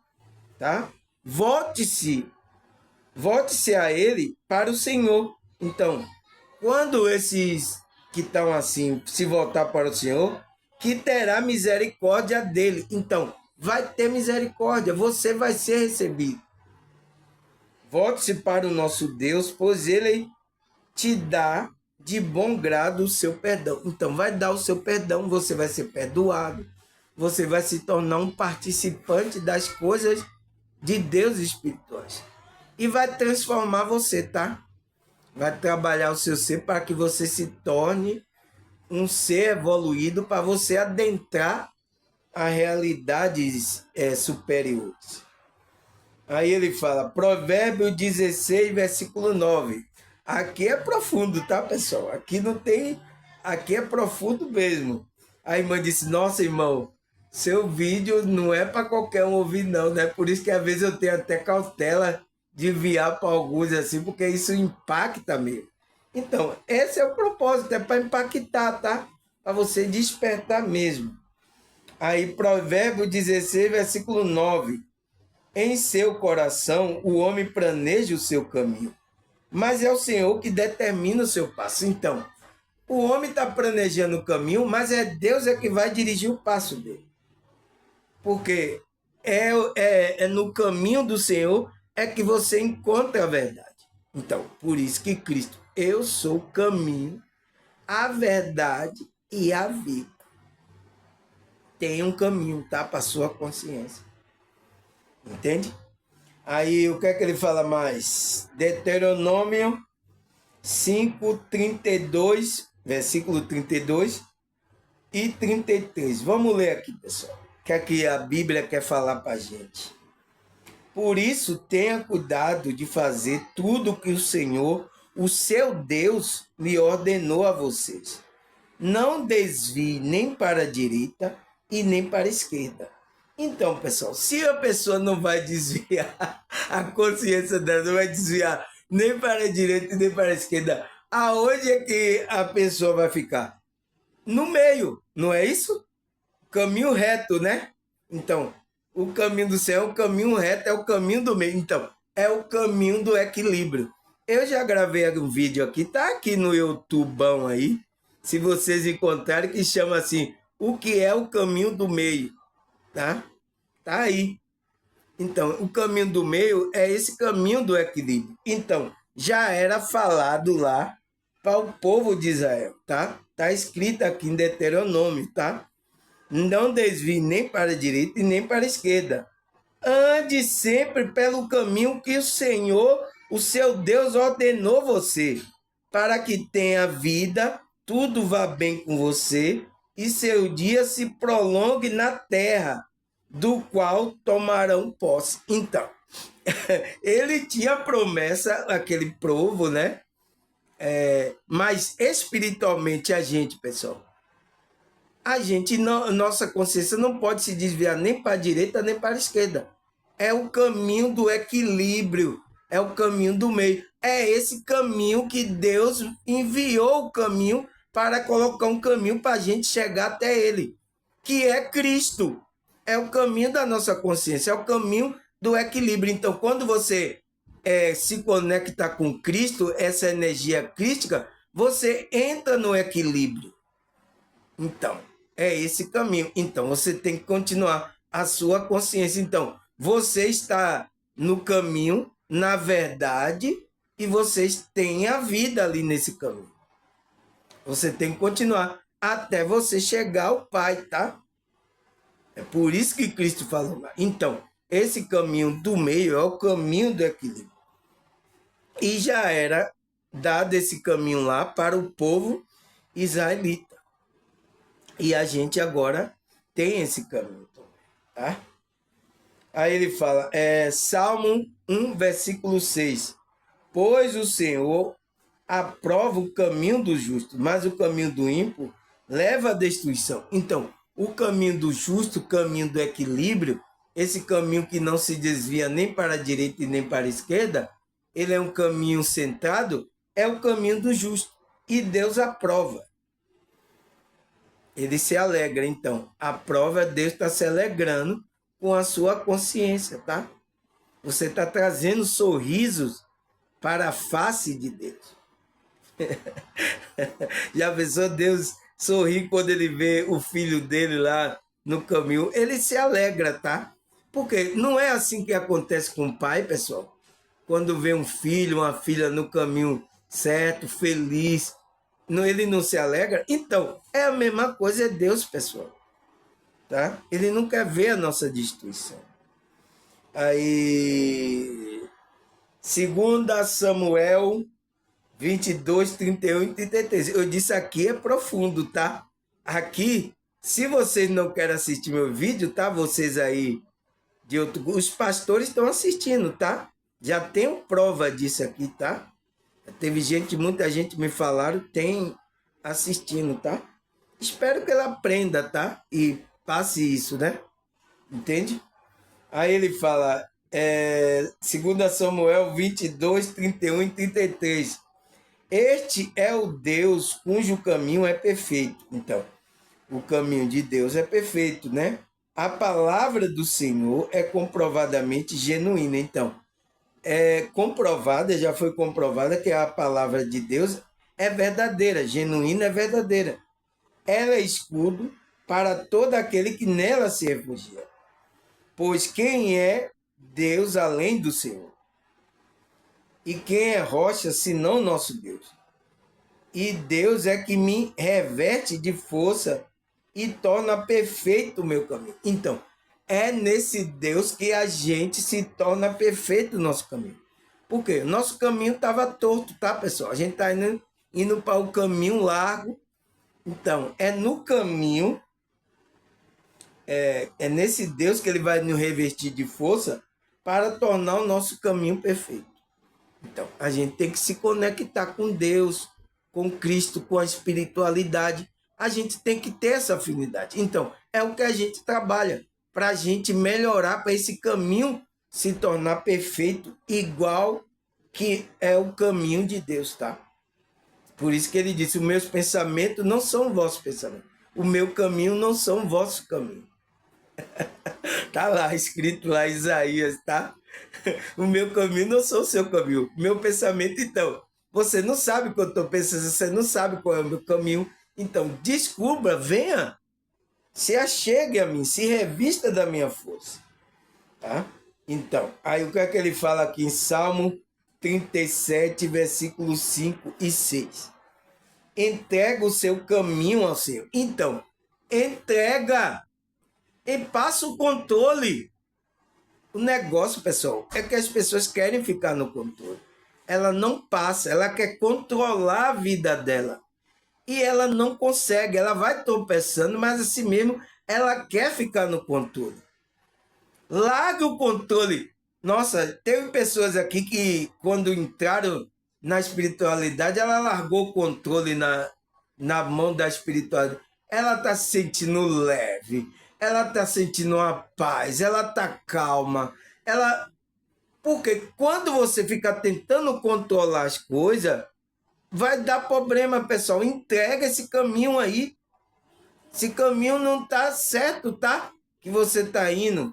tá? Volte-se a ele para o Senhor. Então, quando esses que estão assim se voltar para o Senhor, que terá misericórdia dele. Então, vai ter misericórdia, você vai ser recebido. Volte-se para o nosso Deus, pois ele te dá de bom grado o seu perdão. Então, vai dar o seu perdão, você vai ser perdoado, você vai se tornar um participante das coisas de Deus espirituais. E vai transformar você, tá? Vai trabalhar o seu ser para que você se torne um ser evoluído, para você adentrar a realidades superiores. Aí ele fala, Provérbio 16, versículo 9. Aqui é profundo, tá, pessoal? Aqui não tem... Aqui é profundo mesmo. A irmã disse, nossa, irmão, seu vídeo não é para qualquer um ouvir, não, né? Por isso que às vezes eu tenho até cautela de enviar para alguns assim, porque isso impacta mesmo. Então, esse é o propósito, é para impactar, tá? Para você despertar mesmo. Aí, Provérbio 16, versículo 9. Em seu coração, o homem planeja o seu caminho, mas é o Senhor que determina o seu passo. Então, o homem está planejando o caminho, mas Deus é que vai dirigir o passo dele. Porque é no caminho do Senhor é que você encontra a verdade. Então, por isso que Cristo, eu sou o caminho, a verdade e a vida. Tem um caminho, tá? Para a sua consciência. Entende? Aí, o que é que ele fala mais? Deuteronômio 5, 32, versículo 32 e 33. Vamos ler aqui, pessoal. O que é que a Bíblia quer falar para a gente? Por isso, tenha cuidado de fazer tudo o que o Senhor, o seu Deus, lhe ordenou a vocês. Não desvie nem para a direita e nem para a esquerda. Então, pessoal, se a pessoa não vai desviar, a consciência dela não vai desviar nem para a direita nem para a esquerda, aonde é que a pessoa vai ficar? No meio, não é isso? Caminho reto, né? Então, o caminho do céu, o caminho reto é o caminho do meio. Então, é o caminho do equilíbrio. Eu já gravei um vídeo aqui, tá aqui no YouTubão aí, se vocês encontrarem, que chama assim, o que é o caminho do meio, tá? Tá aí. Então, o caminho do meio é esse caminho do equilíbrio. Então, já era falado lá para o povo de Israel, tá? Tá escrito aqui em Deuteronômio, tá? Não desvie nem para a direita e nem para a esquerda. Ande sempre pelo caminho que o Senhor, o seu Deus, ordenou você, para que tenha vida, tudo vá bem com você e seu dia se prolongue na terra, do qual tomarão posse. Então, ele tinha promessa, aquele povo, né? Mas espiritualmente a gente, pessoal, a gente não, nossa consciência não pode se desviar nem para a direita nem para a esquerda. É o caminho do equilíbrio, é o caminho do meio. É esse caminho que Deus enviou o caminho para colocar um caminho para a gente chegar até ele, que é Cristo. É o caminho da nossa consciência, é o caminho do equilíbrio. Então, quando você se conecta com Cristo, essa energia crística, você entra no equilíbrio. Então, é esse caminho. Então, você tem que continuar a sua consciência. Então, você está no caminho, na verdade, e vocês têm a vida ali nesse caminho. Você tem que continuar até você chegar ao Pai, tá? É por isso que Cristo falou lá. Então, esse caminho do meio é o caminho do equilíbrio. E já era dado esse caminho lá para o povo israelita. E a gente agora tem esse caminho, tá? Aí ele fala, Salmo 1, versículo 6. Pois o Senhor aprova o caminho do justo, mas o caminho do ímpio leva à destruição. Então, o caminho do justo, o caminho do equilíbrio, esse caminho que não se desvia nem para a direita e nem para a esquerda, ele é um caminho centrado, é o caminho do justo. E Deus aprova. Ele se alegra, então. A prova é Deus está se alegrando com a sua consciência, tá? Você está trazendo sorrisos para a face de Deus. Já pensou Deus sorrir quando ele vê o filho dele lá no caminho? Ele se alegra, tá? Porque não é assim que acontece com o pai, pessoal. Quando vê um filho, uma filha no caminho certo, feliz, ele não se alegra? Então, é a mesma coisa, é Deus, pessoal. Tá? Ele não quer ver a nossa destruição. Aí, 2 Samuel 22, 31 e 33. Eu disse aqui é profundo, tá? Aqui, se vocês não querem assistir meu vídeo, tá? Vocês aí, os pastores estão assistindo, tá? Já tenho prova disso aqui, tá? Teve gente, muita gente me falaram, tem assistindo, tá? Espero que ela aprenda, tá? E passe isso, né? Entende? Aí ele fala, 2 Samuel 22, 31 e 33. Este é o Deus cujo caminho é perfeito. Então, o caminho de Deus é perfeito, né? A palavra do Senhor é comprovadamente genuína. Então, já foi comprovada que a palavra de Deus é verdadeira, genuína é verdadeira. Ela é escudo para todo aquele que nela se refugia. Pois quem é Deus além do Senhor? E quem é rocha senão nosso Deus? E Deus é que me reveste de força e torna perfeito o meu caminho. Então, é nesse Deus que a gente se torna perfeito o nosso caminho. Por quê? Nosso caminho estava torto, tá, pessoal? A gente está indo para o caminho largo. Então, é no caminho, é nesse Deus que ele vai nos revestir de força para tornar o nosso caminho perfeito. Então, a gente tem que se conectar com Deus, com Cristo, com a espiritualidade. A gente tem que ter essa afinidade. Então, é o que a gente trabalha para a gente melhorar, para esse caminho se tornar perfeito, igual que é o caminho de Deus, tá? Por isso que ele disse, os meus pensamentos não são vossos pensamentos. O meu caminho não são vossos caminhos. Tá lá, escrito lá em Isaías, tá? O meu caminho não sou o seu caminho. Meu pensamento, então, você não sabe o que eu estou pensando, você não sabe qual é o meu caminho. Então, descubra, venha, se achegue a mim, se revista da minha força, tá? Então, aí o que é que ele fala aqui em Salmo 37, versículos 5 e 6? Entrega o seu caminho ao Senhor. Então, entrega e passa o controle. O negócio, pessoal, é que as pessoas querem ficar no controle. Ela não passa, ela quer controlar a vida dela. E ela não consegue, ela vai tropeçando, mas assim mesmo, ela quer ficar no controle. Larga o controle. Nossa, teve pessoas aqui que, quando entraram na espiritualidade, ela largou o controle na mão da espiritualidade. Ela está se sentindo leve, ela está sentindo uma paz, ela está calma. Porque quando você fica tentando controlar as coisas, vai dar problema, pessoal. Entrega esse caminho aí. Esse caminho não está certo, tá? Que você está indo.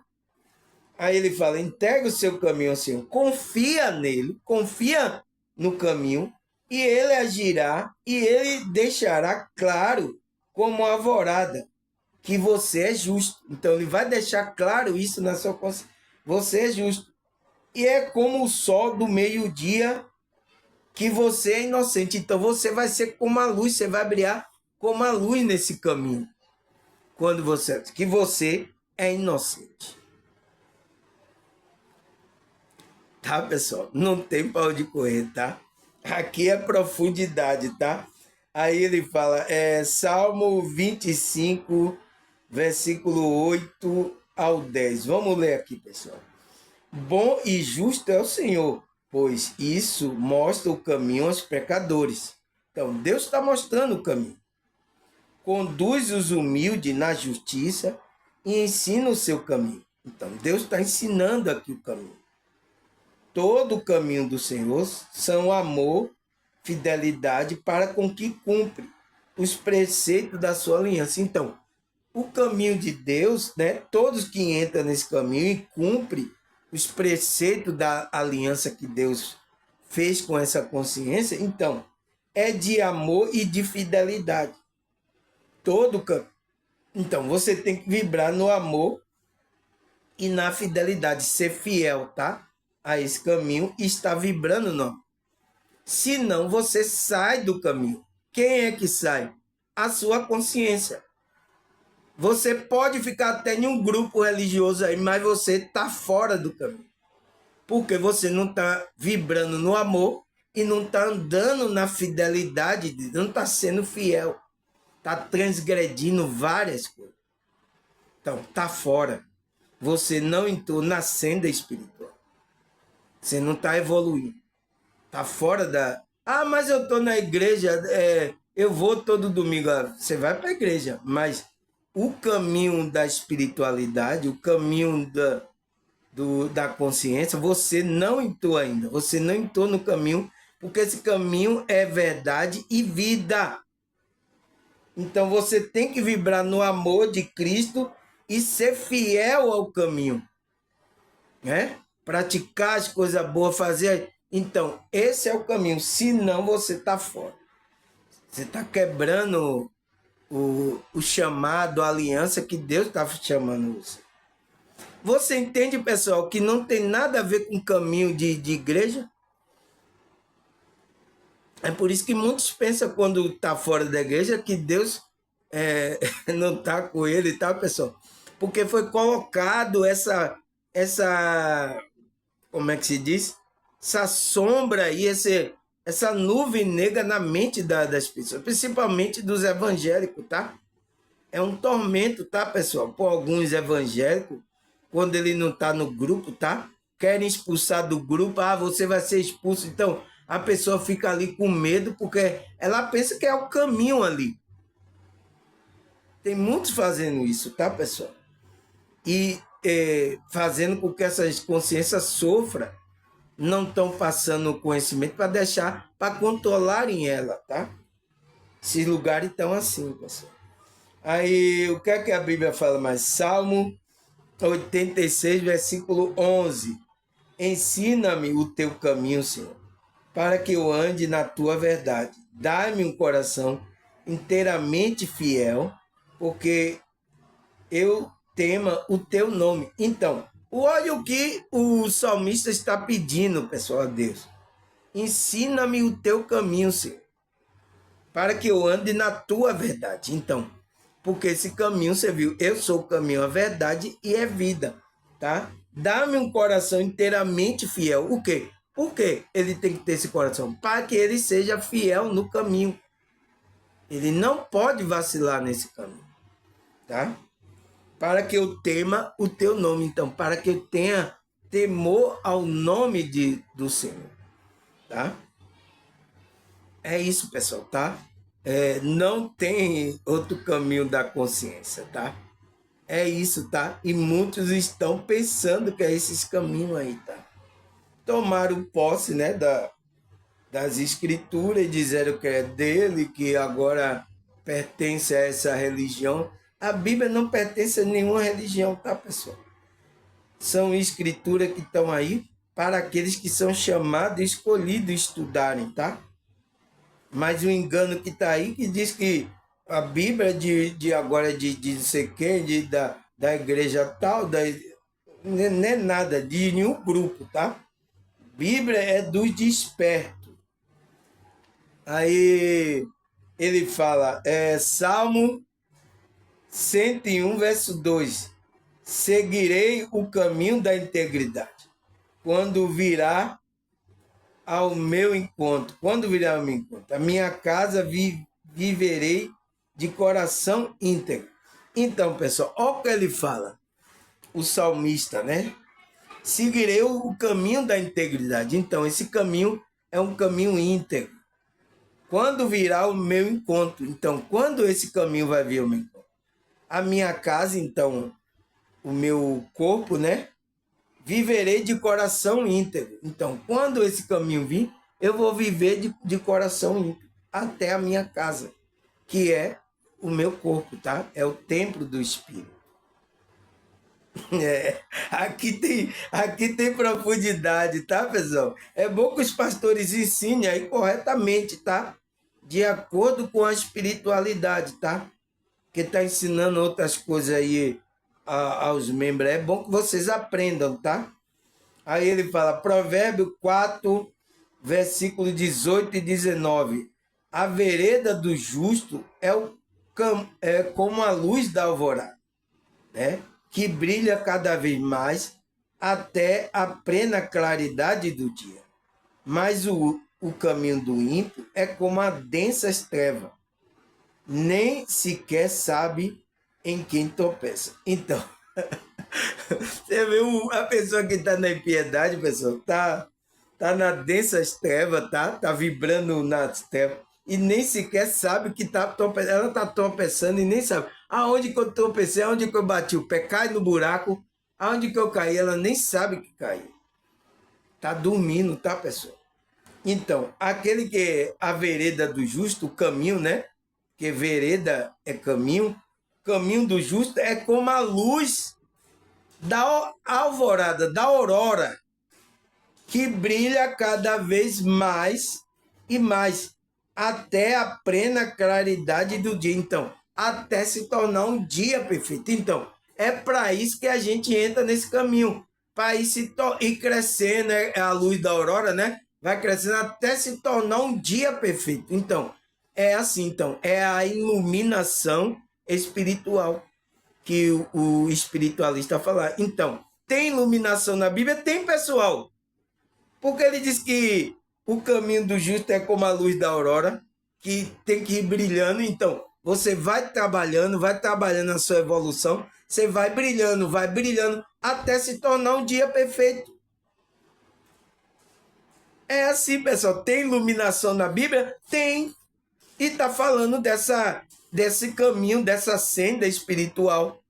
Aí ele fala, entrega o seu caminho ao Senhor, confia nele, confia no caminho, e ele agirá, e ele deixará claro, como alvorada, que você é justo. Então ele vai deixar claro isso na sua consciência. Você é justo. E é como o sol do meio-dia, que você é inocente. Então você vai ser como a luz, você vai brilhar como a luz nesse caminho. Quando você é inocente. Tá, pessoal? Não tem para onde correr, tá? Aqui é profundidade, tá? Aí ele fala, Salmo 25, versículo 8 ao 10. Vamos ler aqui, pessoal. Bom e justo é o Senhor, pois isso mostra o caminho aos pecadores. Então, Deus está mostrando o caminho. Conduz os humildes na justiça e ensina o seu caminho. Então, Deus está ensinando aqui o caminho. Todo o caminho do Senhor são amor, fidelidade para com que cumpre os preceitos da sua aliança. Então, o caminho de Deus, né? Todos que entram nesse caminho e cumprem os preceitos da aliança que Deus fez com essa consciência, então, é de amor e de fidelidade. Todo caminho. Então, você tem que vibrar no amor e na fidelidade, ser fiel, tá? A esse caminho e está vibrando não. Senão você sai do caminho. Quem é que sai? A sua consciência. Você pode ficar até em um grupo religioso aí, mas você está fora do caminho. Porque você não está vibrando no amor e não está andando na fidelidade, não está sendo fiel. Está transgredindo várias coisas. Então, está fora. Você não entrou na senda espiritual. Você não está evoluindo. Está fora da... Ah, mas eu estou na igreja, eu vou todo domingo. Você vai para a igreja, mas o caminho da espiritualidade, o caminho da consciência, você não entrou ainda. Você não entrou no caminho, porque esse caminho é verdade e vida. Então você tem que vibrar no amor de Cristo e ser fiel ao caminho, né? Praticar as coisas boas, fazer. Então, esse é o caminho. Senão, você está fora. Você está quebrando o chamado, a aliança que Deus está chamando você. Você entende, pessoal, que não tem nada a ver com o caminho de igreja? É por isso que muitos pensam, quando está fora da igreja, que Deus não está com ele, tá, pessoal? Porque foi colocado essa como é que se diz? Essa sombra e essa nuvem negra na mente das pessoas, principalmente dos evangélicos, tá? É um tormento, tá, pessoal? Por alguns evangélicos, quando ele não está no grupo, tá? Querem expulsar do grupo, você vai ser expulso. Então, a pessoa fica ali com medo, porque ela pensa que é o caminho ali. Tem muitos fazendo isso, tá, pessoal? E fazendo com que essas consciências sofram, não estão passando o conhecimento para deixar, para controlarem ela, tá? Esses lugares estão assim, pessoal. Aí, o que é que a Bíblia fala mais? Salmo 86, versículo 11. Ensina-me o teu caminho, Senhor, para que eu ande na tua verdade. Dá-me um coração inteiramente fiel, porque eu tema o teu nome. Então, Olha o que o salmista está pedindo, pessoal, a Deus. Ensina-me o teu caminho, Senhor, para que eu ande na tua verdade. Então, porque esse caminho, você viu, eu sou o caminho, a verdade e é vida, tá? Dá-me um coração inteiramente fiel. O quê? Por que ele tem que ter esse coração? Para que ele seja fiel no caminho. Ele não pode vacilar nesse caminho, tá? Para que eu tema o teu nome, então, para que eu tenha temor ao nome do Senhor, tá? É isso, pessoal, tá? Não tem outro caminho da consciência, tá? É isso, tá? E muitos estão pensando que é esses caminhos aí, tá? Tomaram posse, né, das escrituras e disseram que é dele, que agora pertence a essa religião. A Bíblia não pertence a nenhuma religião, tá, pessoal? São escrituras que estão aí para aqueles que são chamados e escolhidos estudarem, tá? Mas o engano que está aí, que diz que a Bíblia de agora, de não sei quem, da igreja tal, não é nada, de nenhum grupo, tá? Bíblia é dos despertos. Aí ele fala, Salmo 101, verso 2: seguirei o caminho da integridade. Quando virá ao meu encontro, quando virá ao meu encontro, a minha casa viverei de coração íntegro. Então, pessoal, olha o que ele fala, o salmista, né? Seguirei o caminho da integridade. Então, esse caminho é um caminho íntegro. Quando virá o meu encontro? Então, quando esse caminho vai vir ao meu encontro? A minha casa, então, o meu corpo, né? Viverei de coração íntegro. Então, quando esse caminho vir, eu vou viver de coração íntegro até a minha casa, que é o meu corpo, tá? É o templo do Espírito. Aqui tem profundidade, tá, pessoal? É bom que os pastores ensinem aí corretamente, tá? De acordo com a espiritualidade, tá? Que está ensinando outras coisas aí aos membros. É bom que vocês aprendam, tá? Aí ele fala, Provérbio 4, versículo 18 e 19. A vereda do justo é como a luz da alvorada, né? Que brilha cada vez mais até a plena claridade do dia. Mas o caminho do ímpio é como a densas trevas, nem sequer sabe em quem tropeça. Então, você vê a pessoa que está na impiedade, pessoal, tá na densas trevas, tá vibrando nas trevas e nem sequer sabe que tá tropeçando. Ela tá tropeçando e nem sabe aonde que eu tropecei, aonde que eu bati o pé, cai no buraco, aonde que eu caí, ela nem sabe que caiu. Tá dormindo, tá, pessoal? Então, aquele que é a vereda do justo, o caminho, né? Que vereda é caminho, caminho do justo é como a luz da alvorada, da aurora, que brilha cada vez mais e mais, até a plena claridade do dia. Então, até se tornar um dia perfeito. Então, é para isso que a gente entra nesse caminho, para ir crescendo, é a luz da aurora, né? Vai crescendo até se tornar um dia perfeito. Então, é assim, então, é a iluminação espiritual que o espiritualista fala. Então, tem iluminação na Bíblia? Tem, pessoal. Porque ele diz que o caminho do justo é como a luz da aurora, que tem que ir brilhando. Então, você vai trabalhando a sua evolução, você vai brilhando, até se tornar um dia perfeito. É assim, pessoal. Tem iluminação na Bíblia? Tem. E está falando desse caminho, dessa senda espiritual.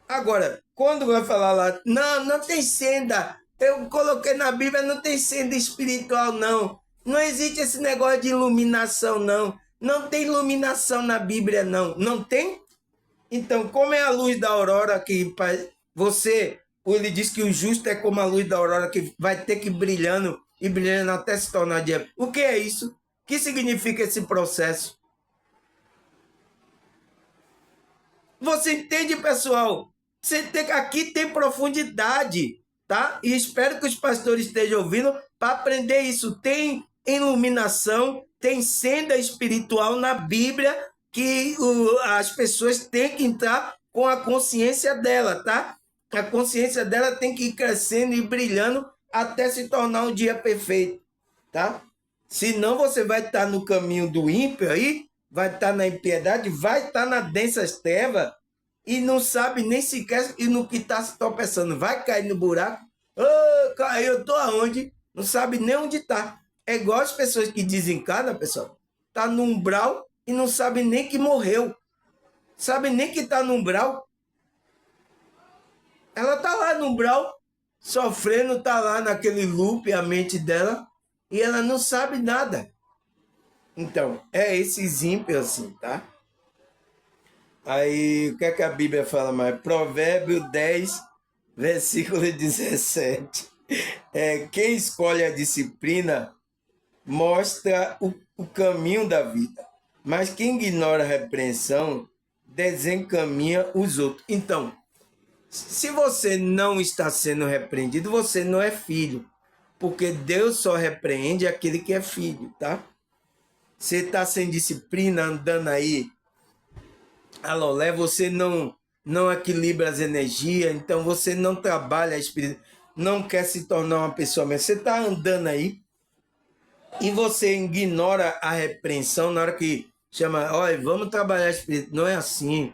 Agora, quando vai falar lá, não tem senda, eu coloquei na Bíblia, não tem senda espiritual, não. Não existe esse negócio de iluminação, não. Não tem iluminação na Bíblia, não. Não tem? Então, como é a luz da aurora que ele diz que o justo é como a luz da aurora que vai ter que ir brilhando e brilhando até se tornar dia. O que é isso? O que significa esse processo? Você entende, pessoal? Aqui tem profundidade, tá? E espero que os pastores estejam ouvindo para aprender isso. Tem iluminação, tem senda espiritual na Bíblia que as pessoas têm que entrar com a consciência dela, tá? A consciência dela tem que ir crescendo e brilhando até se tornar um dia perfeito, tá? Senão você vai estar no caminho do ímpio aí, vai estar na impiedade, vai estar na densas trevas e não sabe nem sequer no que está se tropeçando. Vai cair no buraco. Oh, caiu, eu tô aonde? Não sabe nem onde está. É igual as pessoas que desencarnam, pessoal. Tá no umbral e não sabe nem que morreu. Sabe nem que tá no umbral. Ela tá lá no umbral, sofrendo, tá lá naquele loop, a mente dela, e ela não sabe nada. Então, é esses ímpios assim, tá? Aí, o que é que a Bíblia fala mais? Provérbio 10, versículo 17. Quem escolhe a disciplina mostra o caminho da vida, mas quem ignora a repreensão desencaminha os outros. Então, se você não está sendo repreendido, você não é filho, porque Deus só repreende aquele que é filho, tá? Você está sem disciplina, andando aí, alolé, você não equilibra as energias, então você não trabalha a espírito, não quer se tornar uma pessoa melhor. Você está andando aí e você ignora a repreensão na hora que chama, olha, vamos trabalhar espírito. Não é assim.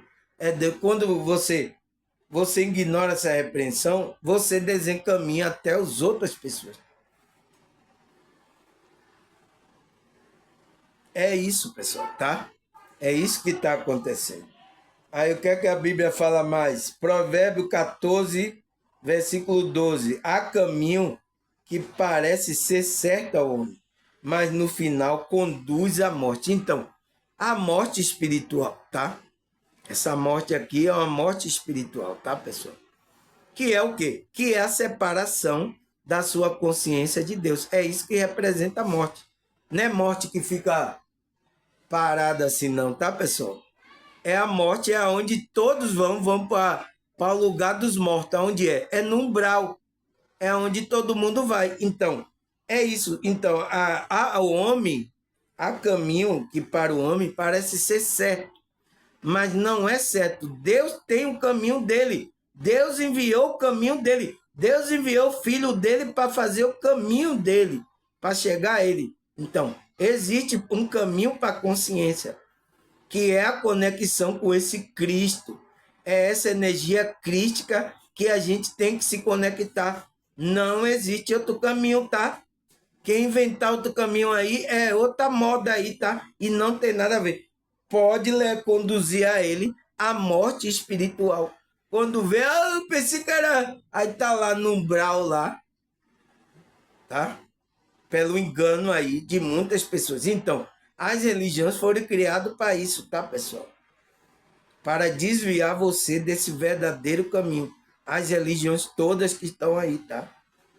Quando você ignora essa repreensão, você desencaminha até as outras pessoas. É isso, pessoal, tá? É isso que está acontecendo. Aí o que é que a Bíblia fala mais? Provérbio 14, versículo 12. Há caminho que parece ser certo ao homem, mas no final conduz à morte. Então, a morte espiritual, tá? Essa morte aqui é uma morte espiritual, tá, pessoal? Que é o quê? Que é a separação da sua consciência de Deus. É isso que representa a morte. Não é morte que fica parada assim não, tá, pessoal? É a morte, é onde todos vão para o lugar dos mortos. Onde é? É no umbral. É onde todo mundo vai. Então, é isso. Então, o homem, há caminho que para o homem parece ser certo, mas não é certo. Deus tem o caminho dele. Deus enviou o caminho dele. Deus enviou o filho dele para fazer o caminho dele, para chegar a ele. Então, existe um caminho para a consciência, que é a conexão com esse Cristo. É essa energia crística que a gente tem que se conectar. Não existe outro caminho, tá? Quem inventar outro caminho aí é outra moda aí, tá? E não tem nada a ver. Pode conduzir a ele à morte espiritual. Quando vê, eu pensei que era... Aí tá lá no umbral lá, tá? Pelo engano aí de muitas pessoas. Então, as religiões foram criadas para isso, tá, pessoal? Para desviar você desse verdadeiro caminho. As religiões todas que estão aí, tá?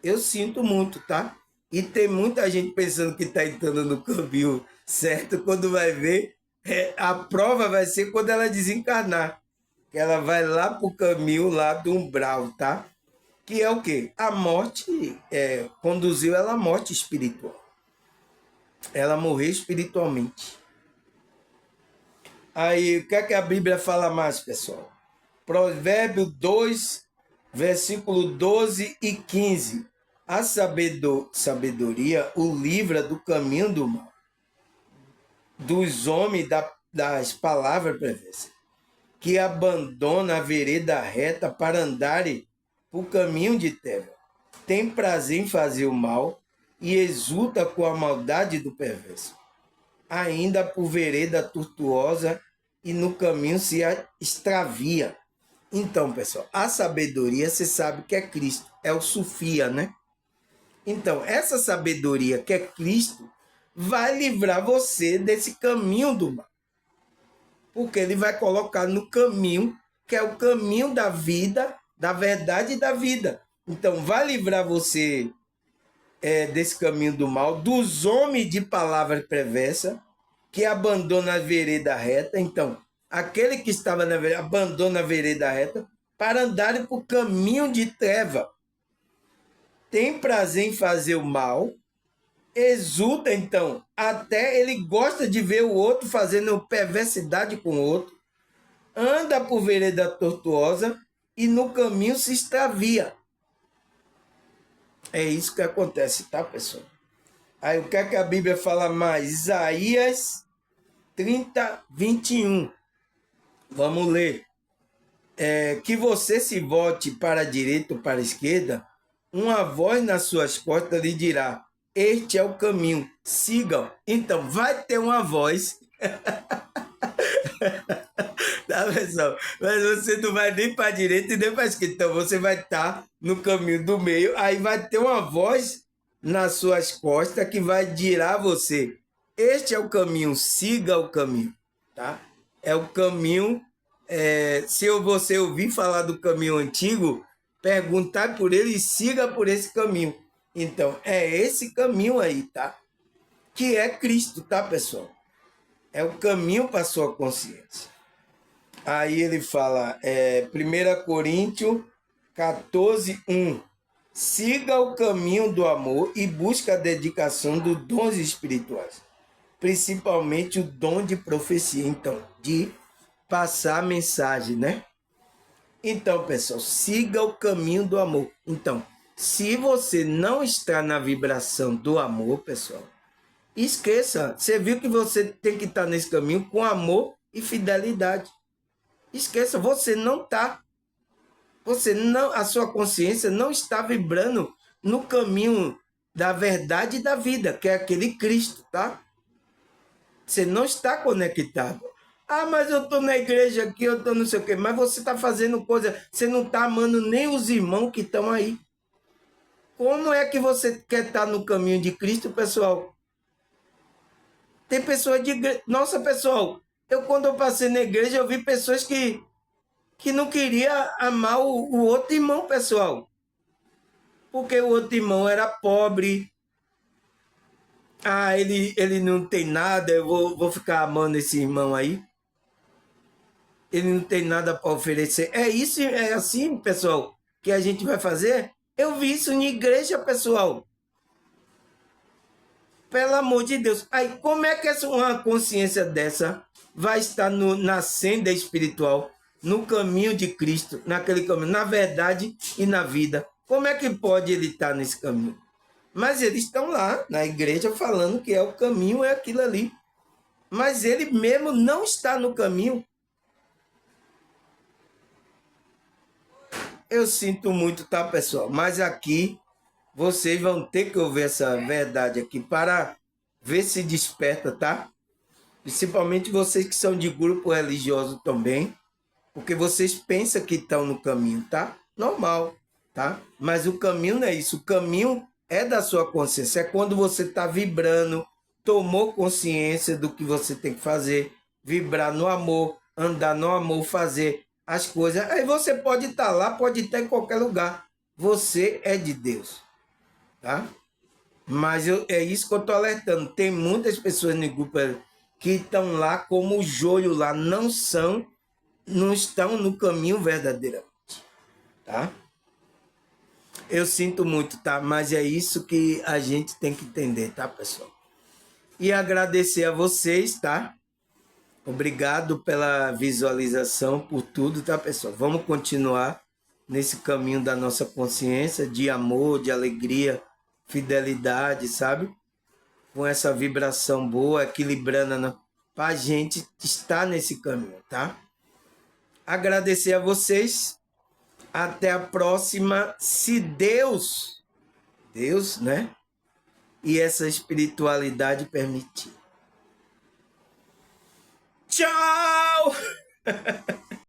Eu sinto muito, tá? E tem muita gente pensando que está entrando no caminho certo, quando vai ver, a prova vai ser quando ela desencarnar. Que ela vai lá para o caminho lá do umbral, tá? Que é o quê? A morte, conduziu ela à morte espiritual. Ela morreu espiritualmente. Aí, o que é que a Bíblia fala mais, pessoal? Provérbio 2, versículo 12 e 15. A sabedoria o livra do caminho do mal, dos homens das palavras perversas, que abandona a vereda reta para andarem por caminho de terra. Tem prazer em fazer o mal e exulta com a maldade do perverso. Ainda por vereda tortuosa e no caminho se extravia. Então, pessoal, a sabedoria, você sabe que é Cristo, é o Sofia, né? Então, essa sabedoria que é Cristo vai livrar você desse caminho do mal. Porque ele vai colocar no caminho, que é o caminho da vida, da verdade e da vida. Então, vai livrar você desse caminho do mal, dos homens de palavras perversas, que abandona a vereda reta. Então, aquele que estava na vereda, abandona a vereda reta para andarem por caminho de treva. Tem prazer em fazer o mal, exulta então, até ele gosta de ver o outro fazendo perversidade com o outro, anda por vereda tortuosa e no caminho se extravia. É isso que acontece, tá, pessoal? Aí o que é que a Bíblia fala mais? Isaías 30, 21. Vamos ler. Que você se volte para a direita ou para a esquerda, uma voz nas suas costas lhe dirá: este é o caminho, sigam. Então, vai ter uma voz. Tá, pessoal? Mas você não vai nem para a direita e nem para a esquerda. Então, você vai estar no caminho do meio. Aí vai ter uma voz nas suas costas que vai dirá a você: este é o caminho, siga o caminho. Tá? É o caminho. Se você ouvir falar do caminho antigo, perguntar por ele e siga por esse caminho. Então, é esse caminho aí, tá? Que é Cristo, tá, pessoal? É o caminho para a sua consciência. Aí ele fala, 1 Coríntios 14, 1. Siga o caminho do amor e busque a dedicação dos dons espirituais. Principalmente o dom de profecia, então, de passar a mensagem, né? Então, pessoal, siga o caminho do amor. Então, se você não está na vibração do amor, pessoal, esqueça. Você viu que você tem que estar nesse caminho com amor e fidelidade. Esqueça, você não está. Você não, a sua consciência não está vibrando no caminho da verdade e da vida, que é aquele Cristo, tá? Você não está conectado. Ah, mas eu estou na igreja aqui, eu estou não sei o quê. Mas você está fazendo coisa, você não está amando nem os irmãos que estão aí. Como é que você quer estar no caminho de Cristo, pessoal? Tem pessoas de igreja. Nossa, pessoal, quando eu passei na igreja, eu vi pessoas que não queriam amar o outro irmão, pessoal. Porque o outro irmão era pobre. Ah, ele não tem nada, eu vou ficar amando esse irmão aí. Ele não tem nada para oferecer. É isso, é assim, pessoal, que a gente vai fazer? Eu vi isso em igreja, pessoal. Pelo amor de Deus. Aí, como é que uma consciência dessa vai estar na senda espiritual, no caminho de Cristo, naquele caminho, na verdade e na vida? Como é que pode ele estar nesse caminho? Mas eles estão lá na igreja falando que é o caminho, é aquilo ali. Mas ele mesmo não está no caminho. Eu sinto muito, tá, pessoal? Mas aqui vocês vão ter que ouvir essa verdade aqui para ver se desperta, tá? Principalmente vocês que são de grupo religioso também, porque vocês pensam que estão no caminho, tá? Normal, tá? Mas o caminho não é isso. O caminho é da sua consciência. É quando você está vibrando, tomou consciência do que você tem que fazer, vibrar no amor, andar no amor, fazer as coisas. Aí você pode estar lá, pode estar em qualquer lugar. Você é de Deus, tá? Mas é isso que eu estou alertando. Tem muitas pessoas no grupo que estão lá como o joio lá, não estão no caminho verdadeiramente, tá? Eu sinto muito, tá? Mas é isso que a gente tem que entender, tá, pessoal? E agradecer a vocês, tá? Obrigado pela visualização, por tudo, tá, pessoal? Vamos continuar nesse caminho da nossa consciência, de amor, de alegria, fidelidade, sabe? Com essa vibração boa, equilibrando, para a gente estar nesse caminho, tá? Agradecer a vocês. Até a próxima, se Deus, né? E essa espiritualidade permitir. Tchau!